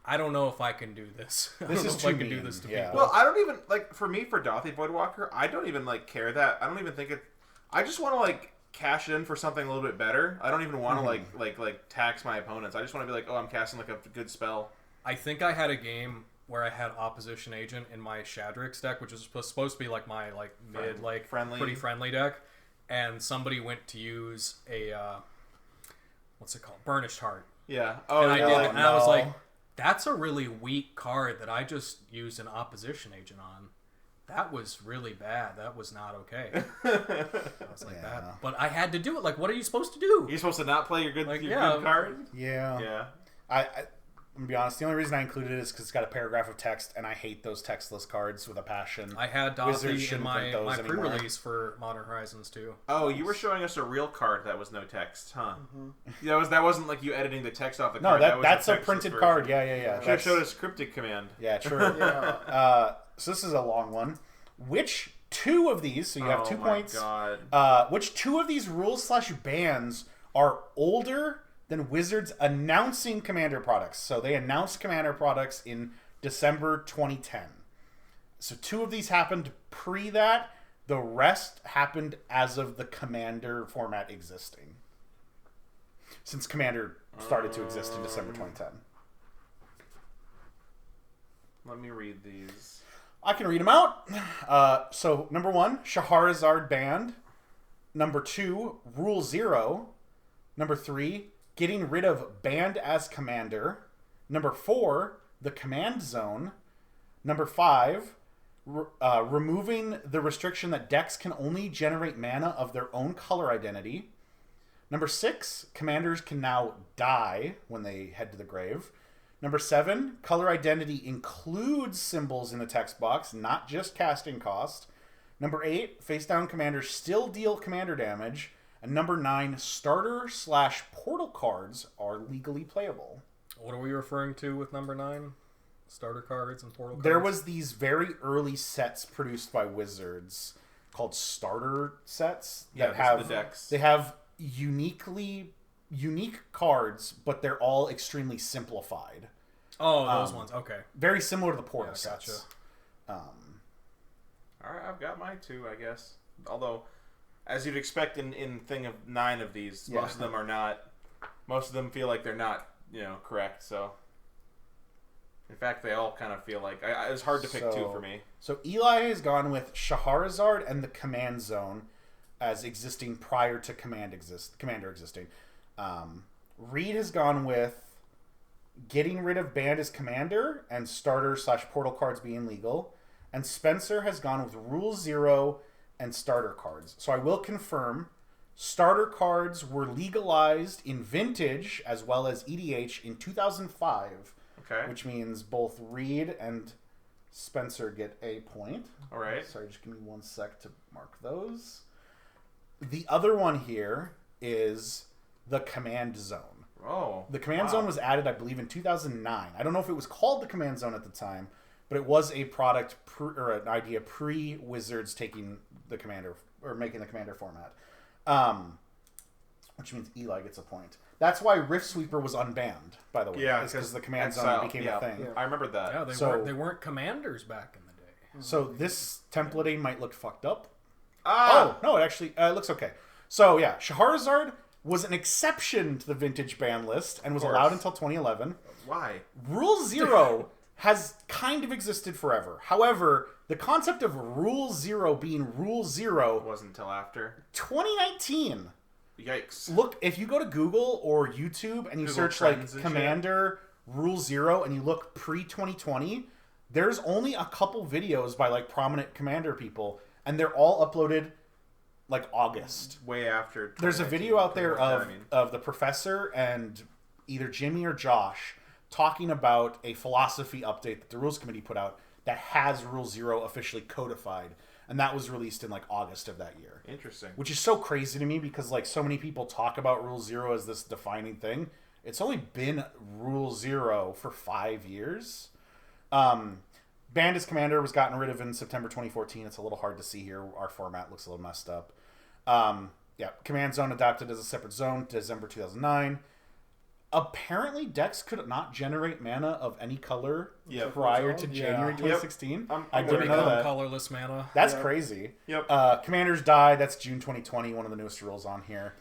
I don't know if I can do this.
This is
if
too
I can
mean.
do this to
Yeah.
people.
Well, I don't even like for Dothy Voidwalker. I don't even like care that. I don't even think it. I just want to like cash it in for something a little bit better. I don't even want to like tax my opponents. I just want to be like, oh, I'm casting like a good spell.
I think I had a game where I had Opposition Agent in my Shadrix deck, which is supposed to be like my like mid like pretty friendly deck, and somebody went to use a what's it called, Burnished Heart.
Yeah.
Oh, and I did it, and I was
no.
like, that's a really weak card that I just used an Opposition Agent on. That was really bad. That was not okay. I was like that, but I had to do it. Like, what are you supposed to do?
You're supposed to not play your good good card.
Yeah.
Yeah.
I'm gonna be honest. The only reason I included it is because it's got a paragraph of text, and I hate those textless cards with a passion.
I had
Wizards
Dothy in
shouldn't
my
print those anymore.
pre-release for Modern Horizons too.
Oh, you were showing us a real card that was no text, huh? Yeah, that wasn't like you editing the text off the
No,
card.
that's a
textless
printed
version.
card. Yeah.
Should have showed us cryptic command.
Yeah, true.
Yeah.
So this is a long one. Which two of these? So you have 2 points.
God.
Which two of these rules/bans are older than Wizards announcing Commander products? So they announced Commander products in December 2010. So 2 of these happened pre that. The rest happened as of the Commander format existing. Since Commander started to exist in December 2010.
Let me read these.
I can read them out. So, number 1, Shahrazad banned. Number 2, Rule 0. Number 3, getting rid of banned as commander. Number 4, the command zone. Number 5, removing the restriction that decks can only generate mana of their own color identity. Number 6, commanders can now die when they head to the grave. Number 7, color identity includes symbols in the text box, not just casting cost. Number 8, face down commanders still deal commander damage. And number 9, starter/portal cards are legally playable.
What are we referring to with number 9? Starter cards and portal cards?
There was these very early sets produced by Wizards called starter sets that have
the decks.
They have unique cards, but they're all extremely simplified.
Oh, those ones. Okay.
Very similar to the portal
Gotcha.
sets.
All right, I've got my 2, I guess. Although, as you'd expect in thing of 9 of these, most of them are not. Most of them feel like they're not, correct. So, fact, they all kind of feel like it's hard to pick two for me.
So Eli has gone with Shahrazad and the Command Zone as existing prior to Commander existing. Reed has gone with getting rid of banned as Commander and starter/portal cards being legal. And Spencer has gone with Rule 0 and starter cards. So I will confirm starter cards were legalized in Vintage as well as EDH in 2005.
Okay.
Which means both Reed and Spencer get a point.
All right.
Sorry, just give me 1 sec to mark those. The other one here is the Command Zone.
Oh.
The Command Zone was added, I believe, in 2009. I don't know if it was called the Command Zone at the time, but it was a product or an idea pre-Wizards taking the Commander or making the Commander format. Which means Eli gets a point. That's why Rift Sweeper was unbanned, by the way.
Yeah,
because the Command
Exile,
Zone became a thing.
Yeah. I remember that.
Yeah, they weren't commanders back in the day.
So this templating might look fucked up.
Ah!
Oh, no, it actually looks okay. So, yeah, Shahrazad was an exception to the Vintage ban list and was allowed until 2011.
Why?
Rule 0 has kind of existed forever. However, the concept of Rule 0 being Rule 0
wasn't until after
2019.
Yikes.
Look, if you go to Google or YouTube and you search like Commander Rule 0 and you look pre-2020, there's only a couple videos by like prominent Commander people and they're all uploaded like August.
Way after.
There's a video out there of the professor and either Jimmy or Josh talking about a philosophy update that the Rules Committee put out that has Rule 0 officially codified. And that was released in like August of that year.
Interesting.
Which is so crazy to me because like so many people talk about Rule 0 as this defining thing. It's only been Rule 0 for 5 years. Banned as Commander was gotten rid of in September 2014. It's a little hard to see here. Our format looks a little messed up. Command Zone adopted as a separate zone, December 2009. Apparently, decks could not generate mana of any color prior to January 2016. I didn't know that.
Colorless mana.
That's crazy.
Yep.
Commanders Die. That's June 2020. One of the newest rules on here.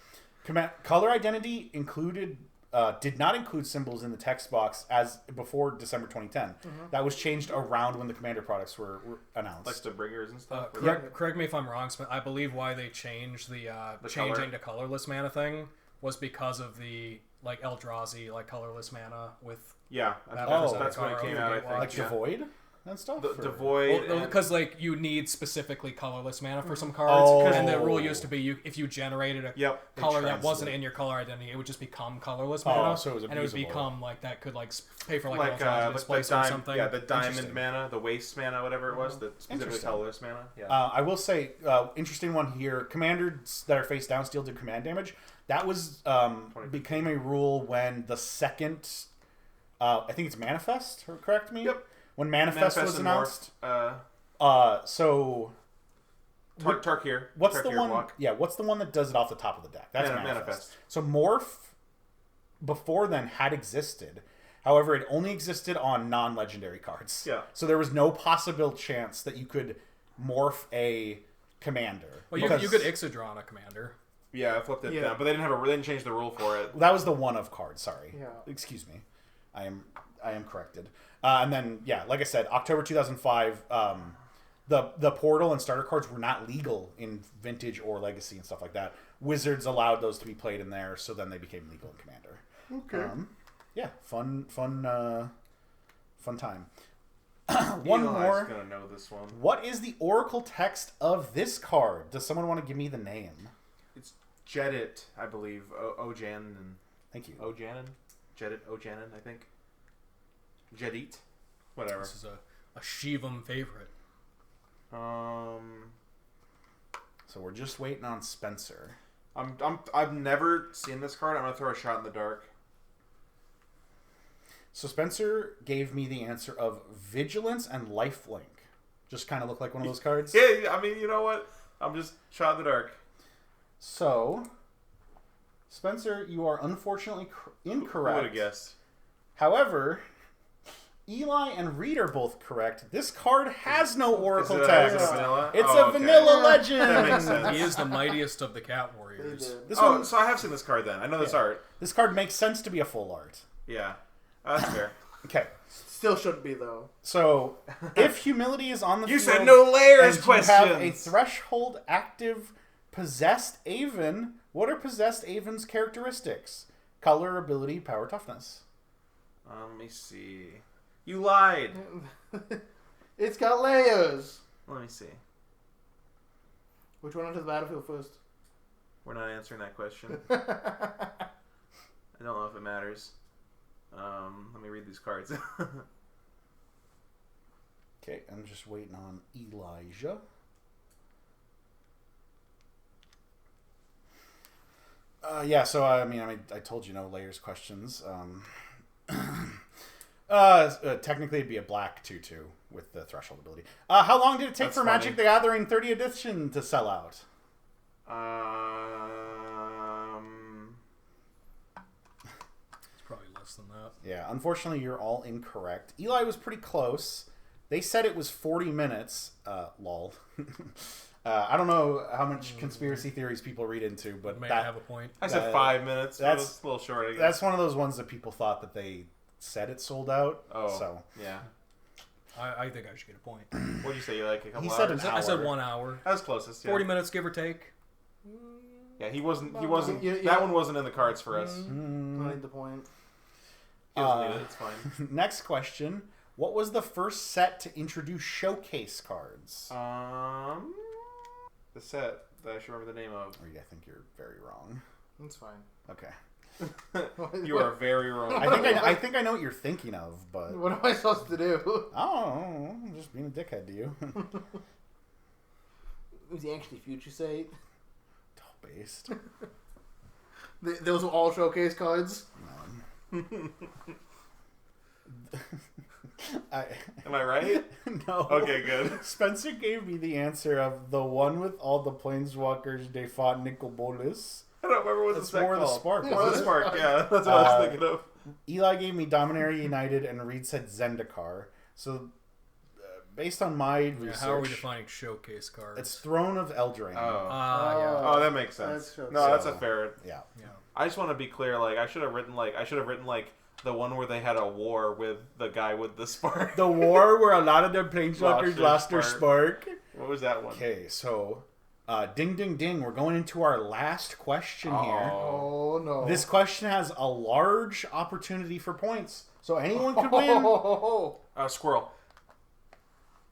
Color identity did not include symbols in the text box as before December 2010. That was changed around when the Commander products were announced.
Like the bringers and stuff.
Correct me if I'm wrong, but I believe why they changed the changing to colorless mana thing was because of the like Eldrazi like colorless mana with
that's when it came out. I think
like Devoid and stuff.
The Void
because like you need specifically colorless mana for some cards, and the rule used to be if you generated a color that wasn't in your color identity, it would just become colorless mana,
so it was
and it would become like that could like pay for
like
displace or something.
Yeah, the diamond mana, the waste mana, whatever it was, the specifically colorless mana. Yeah.
I will say, interesting one here. Commanders that are face down still do command damage. That was became a rule when the second, I think it's Manifest. Correct me.
Yep.
When Manifest was announced. So.
Tarkir.
What's
Tarkir
the one?
block.
Yeah. What's the one that does it off the top of the deck? That's
Manifest.
So Morph, before then, had existed. However, it only existed on non-legendary cards.
Yeah.
So there was no possible chance that you could morph a commander.
Well, you could Ixodra on a commander.
Yeah, I flipped it down, but they didn't change the rule for it.
That was the one of card. Sorry.
Yeah.
Excuse me. I am corrected. And then like I said, October 2005. The portal and starter cards were not legal in Vintage or Legacy and stuff like that. Wizards allowed those to be played in there, so then they became legal in Commander. Okay. Fun time. One more.
Gonna know this one.
What is the Oracle text of this card? Does someone want to give me the name?
It's Jedit, I believe. Ojanen.
Thank you.
Ojanen? Jedit Ojanen, I think. Jedit? Whatever.
This is a Shivam favorite.
So we're just waiting on Spencer.
I've never seen this card. I'm gonna throw a shot in the dark.
So Spencer gave me the answer of Vigilance and Lifelink. Just kind of look like one of those cards.
Yeah, I mean, you know what? I'm just shot in the dark.
So, Spencer, you are unfortunately incorrect.
Who would have guessed?
However, Eli and Reed are both correct. This card has no Oracle text. It's a vanilla legend.
That makes sense.
He is the mightiest of the Cat Warriors.
So I have seen this card then. I know this art.
This card makes sense to be a full art.
Yeah. That's fair.
Okay.
Still shouldn't be though.
So, if humility is on the
You
field,
said no layers
and
questions.
you have a threshold active possessed Aven, what are possessed Aven's characteristics? Color, ability, power, toughness.
Let me see. You lied.
It's got layers.
Let me see.
Which one onto the battlefield first?
We're not answering that question. I don't know if it matters. Let me read these cards.
Okay, I'm just waiting on Elijah. Yeah, so I told you no layers questions. Technically, it'd be a black 2/2 with the threshold ability. How long did it take
That's
for
funny.
Magic the Gathering 30th edition to sell out?
It's probably less than that.
Yeah, unfortunately, you're all incorrect. Eli was pretty close. They said it was 40 minutes. Lol. I don't know how much conspiracy theories people read into, but
May
that,
have a point.
I said 5 minutes.
that's-
That's a little short. I guess.
that's one of those ones that people thought that they said it sold out.
Oh,
So
yeah.
I think I should get a point.
What'd you say? Like a couple
He said
hours?
an
I said
hour.
1 hour.
That was closest. Yeah.
40 minutes, give or take.
Yeah, he wasn't. He wasn't.
You-
that one wasn't in the cards for us.
I need the point.
He doesn't need it. It's fine.
Next question. What was the first set to introduce showcase cards?
The set that I should remember the name of.
Oh, yeah, I think you're very wrong.
That's fine.
Okay.
You are very wrong.
I think I know what you're thinking of, but
What am I supposed to do?
I don't know. I'm just being a dickhead to you.
Was he actually future state?
Based.
Those were all showcase cards.
Am I right?
No.
Okay, good.
Spencer gave me the answer of the one with all the planeswalkers they fought Nicobolus.
I don't remember what the
It's
set
more the
called.
Spark.
More
isn't
the
it?
Spark. Yeah, that's what I was thinking of.
Eli gave me Dominaria United, and Reed said Zendikar. So, based on my
Yeah,
research,
how are we defining showcase cards?
it's Throne of Eldraine.
Yeah.
Oh, that makes sense.
That's
No, that's
so-
a fair.
Yeah.
Yeah.
I just want to be clear. Like, I should have written the one where they had a war with the guy with the spark.
The war where a lot of them planeswalkers lost their spark.
What was that one?
Okay, so ding ding ding, we're going into our last question here.
Oh no.
This question has a large opportunity for points, so anyone could win.
Squirrel.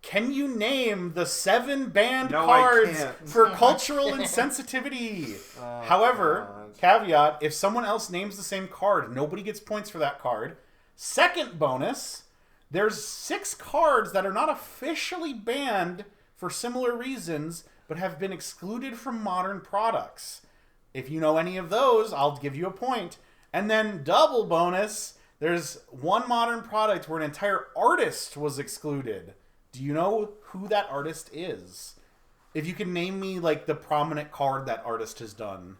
Can you name the 7 banned
No, I
cards
can't.
for cultural insensitivity? However, caveat, if someone else names the same card, nobody gets points for that card. Second bonus, there's 6 cards that are not officially banned for similar reasons, but have been excluded from modern products. If you know any of those, I'll give you a point. And then double bonus, there's one modern product where an entire artist was excluded. Do you know who that artist is? If you can name me like the prominent card that artist has done,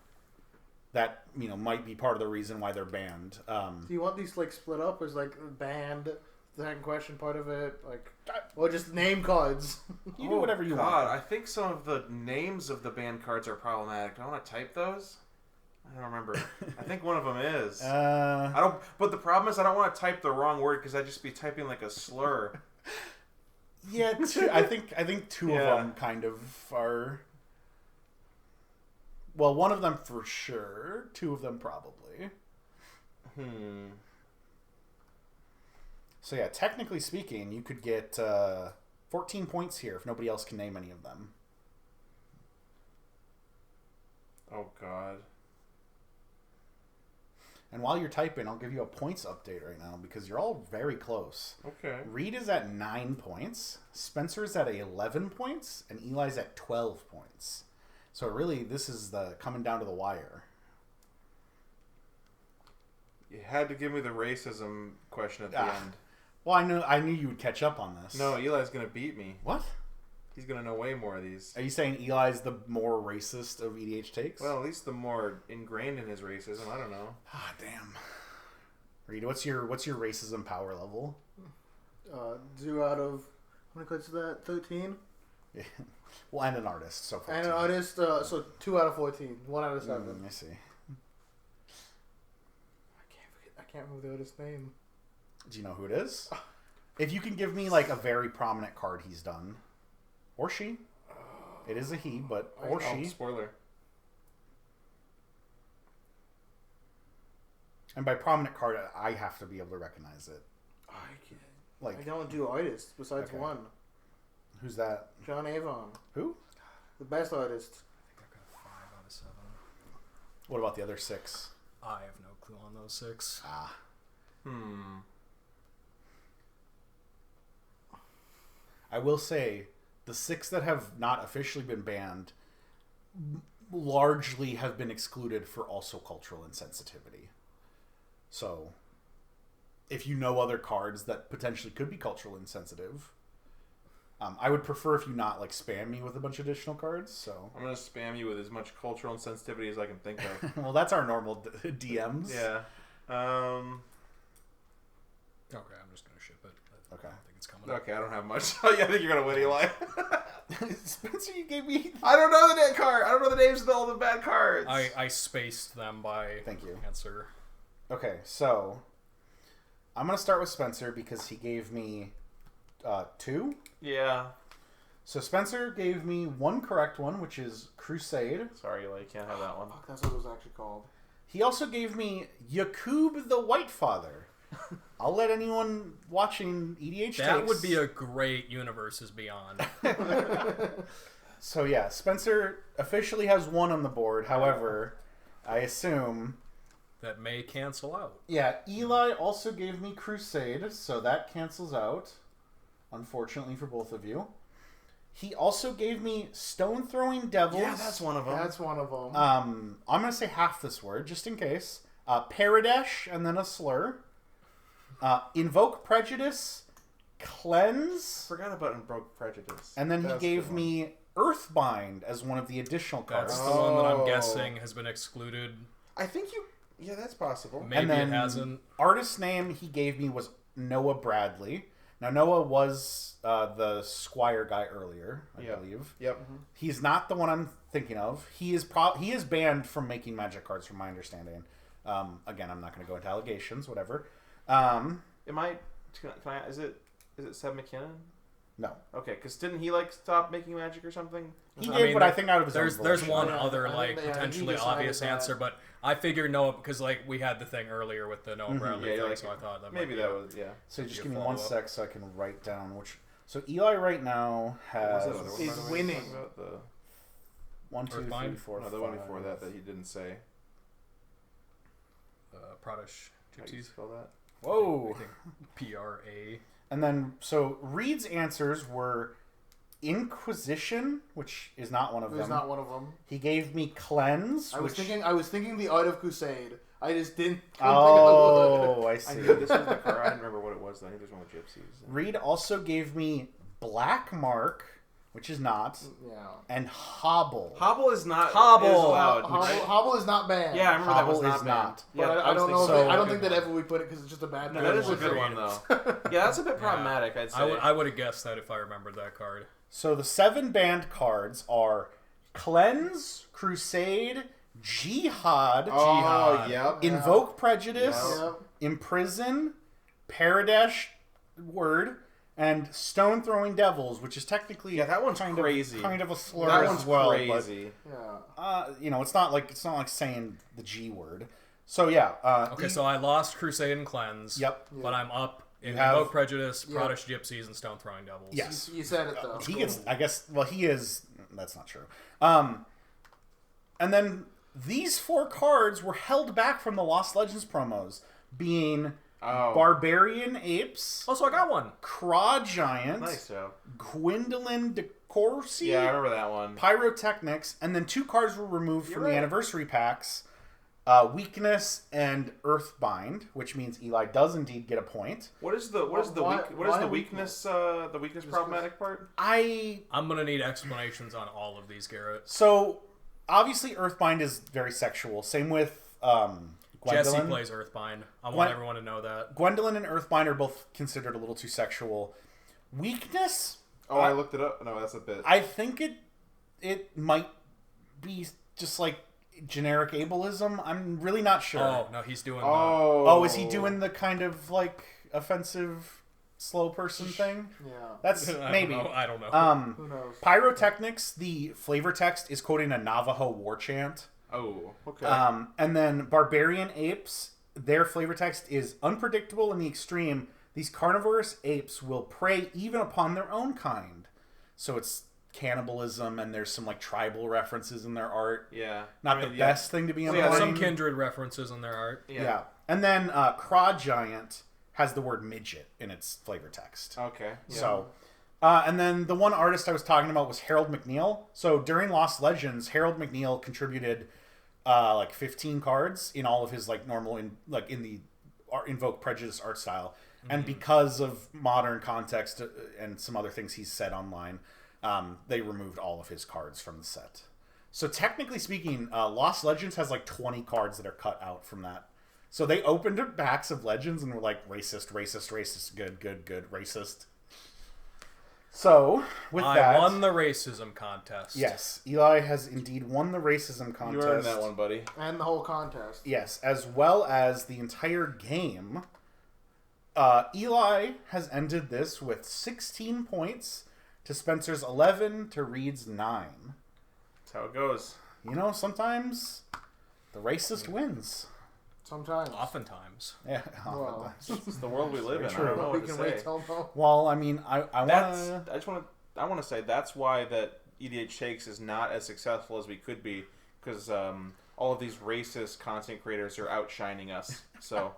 that might be part of the reason why they're banned.
Do you want these like split up as like banned? The second question part of it, like, or just name cards?
You do whatever you
God,
want.
I think some of the names of the banned cards are problematic. Do I want to type those? I don't remember. I think one of them is. I don't. But the problem is, I don't want to type the wrong word because I'd just be typing like a slur.
Yeah, I think two
Yeah.
of them kind of are. Well, one of them for sure. 2 of them probably. So yeah, technically speaking, you could get 14 points here if nobody else can name any of them.
Oh God.
And while you're typing, I'll give you a points update right now because you're all very close.
Okay.
Reed is at 9 points, Spencer's at 11 points, and Eli's at 12 points. So really, this is the coming down to the wire.
You had to give me the racism question at the end.
Well, I knew you would catch up on this.
No, Eli's gonna beat me.
What?
He's gonna know way more of these.
Are you saying Eli's the more racist of EDH takes?
Well, at least the more ingrained in his racism. I don't know.
Ah, damn. Reed, what's your racism power level?
2 out of how many cards is that? 13.
Yeah. Well, and an artist, so 14.
And an artist, so 2 out of 14. 1 out of 7.
I see.
I can't remember the artist's name.
Do you know who it is? If you can give me like a very prominent card he's done, or she. It is a he, but or she.
Spoiler.
And by prominent card, I have to be able to recognize it.
I can't.
Like,
I don't do artists besides
Okay.
one.
who's that?
John Avon,
Who?
the best artist.
I think I've got 5 out of 7.
What about the other 6?
I have no clue on those 6.
Ah. I will say, the 6 that have not officially been banned largely have been excluded for also cultural insensitivity. So, if you know other cards that potentially could be cultural insensitive, I would prefer if you not like spam me with a bunch of additional cards. So
I'm gonna spam you with as much cultural insensitivity as I can think of.
well, that's our normal DMs.
Yeah.
Okay, I'm just gonna ship it.
Okay.
I don't think it's coming up.
Okay, I don't have much. Oh, yeah, I think you're gonna win, Eli.
Spencer, you gave me.
I don't know the name card. I don't know the names of all the bad cards.
I spaced them by
Thank you.
answer.
Okay, so I'm gonna start with Spencer because he gave me 2.
Yeah.
So Spencer gave me 1 correct one, which is Crusade.
Sorry, Eli, you can't have that one.
Fuck, that's what it was actually called.
He also gave me Yakub the White Father. I'll let anyone watching EDH
That
takes.
would be a great Universes Beyond.
So yeah, Spencer officially has 1 on the board. However, I assume...
that may cancel out.
Yeah, Eli also gave me Crusade, so that cancels out. Unfortunately for both of you. He also gave me Stone Throwing Devils.
Yeah, that's one of them.
That's one of them.
I'm going to say half this word, just in case. Paradesh, and then a slur. Invoke Prejudice. Cleanse.
Forgot about Invoke Prejudice.
And then
That's
he
the
gave
one.
me Earthbind as one of the additional cards.
That's the one that I'm
Oh.
guessing has been excluded.
I think you... Yeah, that's possible.
Maybe
And then
it hasn't.
Artist name he gave me was Noah Bradley. Now, Noah was the Squire guy earlier, I
Yeah.
believe.
Yep.
He's not the one I'm thinking of. He is he is banned from making Magic cards, from my understanding. Again, I'm not going to go into allegations, whatever.
Am I... Can I... Is it Seb McKinnon?
No.
Okay, because didn't he, like, stop making Magic or something?
He
I
did
mean,
what I think out of his
There's
own
there's
volition.
one
Yeah,
other
I
like
think he
potentially
decided
obvious
that.
answer, but I figured Noah because like we had the thing earlier with the Noah Bradley
Yeah,
thing,
like,
so I thought that
Maybe
might be
that
a-
was... Yeah.
So just
Be a
give me one
follow-up.
sec so I can write down which... So Eli right now has...
What was that other one,
Is
by the way,
winning.
you're talking about? The...
1, 2, 3,
Earthbind?
4,
No, the one
5.
before that he didn't say.
Pradesh
How do you
Gypsies.
spell that?
Whoa!
I think PRA.
And then, so Reed's answers were Inquisition, which is not one of
There's
them.
not one of them.
He gave me Cleanse.
I was
which...
thinking the Art of Crusade. I just didn't.
Oh, I
I
see.
knew this was the card. I didn't remember what it was. I think there's one with gypsies.
Reed also gave me Black Mark, which is not,
Yeah.
and Hobble.
Hobble is not
Hobble.
is allowed.
Hobble is not banned.
Yeah, I remember that was
Hobble
not
is
banned.
not.
Yeah,
But I don't know.
so-
I don't
Good
think that
one.
ever we put it because it's just a bad.
No,
card.
that is a
one.
good one though. Yeah, that's a bit problematic. I'd say.
I would have guessed that if I remembered that card.
So the 7 banned cards are Cleanse, Crusade, Jihad,
Oh,
Jihad.
yep.
Invoke Prejudice,
Yep.
Imprison, Paradesh Word, and Stone Throwing Devils, which is technically
Yeah, that one's
kind
crazy.
Of, kind of a slur
That
as
one's
well.
crazy.
Yeah.
But, it's not like saying the G word. So yeah.
Okay, so I lost Crusade and Cleanse.
Yep.
But I'm up in
You have-
Invoke Prejudice,
Yeah.
Pradesh Gypsies, and Stone Throwing Devils.
Yes.
You said it though.
He gets, I guess, well, he is, that's not true. And then these 4 cards were held back from the Lost Legends promos, being
Oh,
Barbarian Apes,
Oh, so I got one.
Craw Giant,
nice job.
Gwendolyn de Courcy,
Yeah, I remember that one.
Pyrotechnics, and then 2 cards were removed
You're
from
right.
the anniversary packs, Weakness and Earthbind, which means Eli does indeed get a point.
What is the
Why-
weakness? The weakness problematic part?
I'm gonna need explanations on all of these, Garrett.
So, obviously, Earthbind is very sexual. Same with
Jesse
Gwendolyn.
plays Earthbind. I want
Gwen-
everyone to know that.
Gwendolyn and Earthbind are both considered a little too sexual. Weakness,
Oh, I looked it up. No, that's a bit.
I think it might be just like generic ableism. I'm really not sure.
Oh no, he's doing.
Oh, is he doing the kind of like offensive slow person thing.
Yeah.
That's maybe.
I don't know.
Who knows?
Pyrotechnics, the flavor text is quoting a Navajo war chant.
Oh, okay.
And then Barbarian Apes, their flavor text is unpredictable in the extreme. These carnivorous apes will prey even upon their own kind. So it's cannibalism, and there's some like tribal references in their art.
Yeah.
Not the best thing to be employing.
Some kindred references in their art.
Yeah. And then Craw Giant has the word midget in its flavor text.
Okay. Yeah.
So, and then the one artist I was talking about was Harold McNeil. So during Lost Legends, Harold McNeil contributed like 15 cards in all of his like normal in the Invoke Prejudice art style. And because of modern context and some other things he's said online, they removed all of his cards from the set. So technically speaking, Lost Legends has like 20 cards that are cut out from that. So they opened up backs of Legends and were like, racist, racist, racist, good, good, good, racist. So, with that...
I won the racism contest.
Yes, Eli has indeed won the racism contest.
You earned that one, buddy.
And the whole contest.
Yes, as well as the entire game. Eli has ended this with 16 points to Spencer's 11 to Reed's 9.
That's how it goes.
You know, sometimes the racist wins.
Sometimes.
Oftentimes.
Yeah.
Well,
It's the world we live in. I
True.
don't know
we
what to
can
say.
wait till now.
Well, I mean, I
want to say that's why that EDH Takes is not as successful as we could be, because all of these racist content creators are outshining us. So,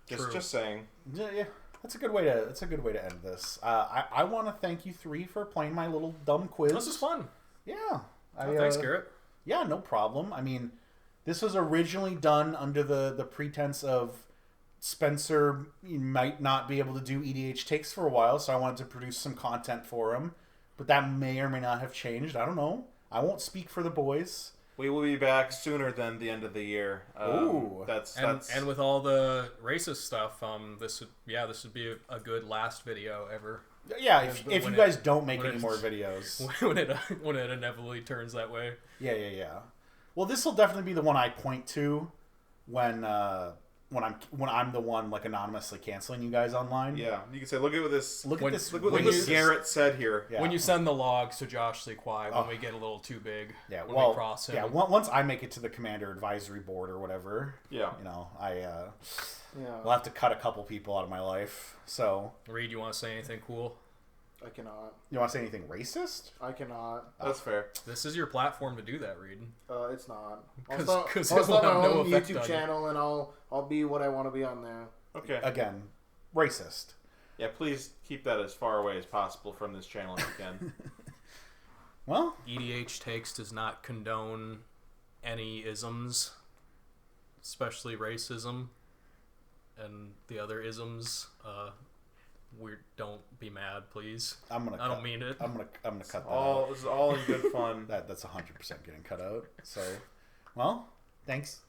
just saying.
Yeah, that's a good way to end this. I want to thank you three for playing my little dumb quiz.
This is fun.
Yeah.
Thanks, Garrett.
Yeah, no problem. I mean, this was originally done under the pretense of Spencer might not be able to do EDH Takes for a while, so I wanted to produce some content for him. But that may or may not have changed. I don't know. I won't speak for the boys.
We will be back sooner than the end of the year.
Ooh.
That's
And with all the racist stuff, this would be a good last video ever.
Yeah, if you guys don't make any more videos.
when it inevitably turns that way.
Yeah. Well, this will definitely be the one I point to when I'm the one like anonymously canceling you guys online.
Yeah, you can say, look at this.
Look at this.
Look what this Garrett said here.
Yeah.
When you send the logs to Josh Sequai when we get a little too big.
Yeah,
when
well,
we cross him.
yeah. Once I make it to the commander advisory board or whatever.
Yeah.
You know,
Yeah.
we'll have to cut a couple people out of my life. So.
Reed, you want to say anything cool?
I cannot.
You want to say anything racist?
I cannot.
That's fair.
This is your platform to do that, Reed.
It's not.
'Cause
I'll
it
start
will
my
have no
own
effect on
YouTube
you.
channel, and I'll be what I want to be on there.
Okay.
Again, racist.
Yeah, please keep that as far away as possible from this channel if you can.
Well,
EDH Takes does not condone any isms, especially racism and the other isms. Don't be mad, please. I don't mean it.
I'm gonna cut that out.
This is all in good fun.
That's 100% getting cut out. So, well, thanks.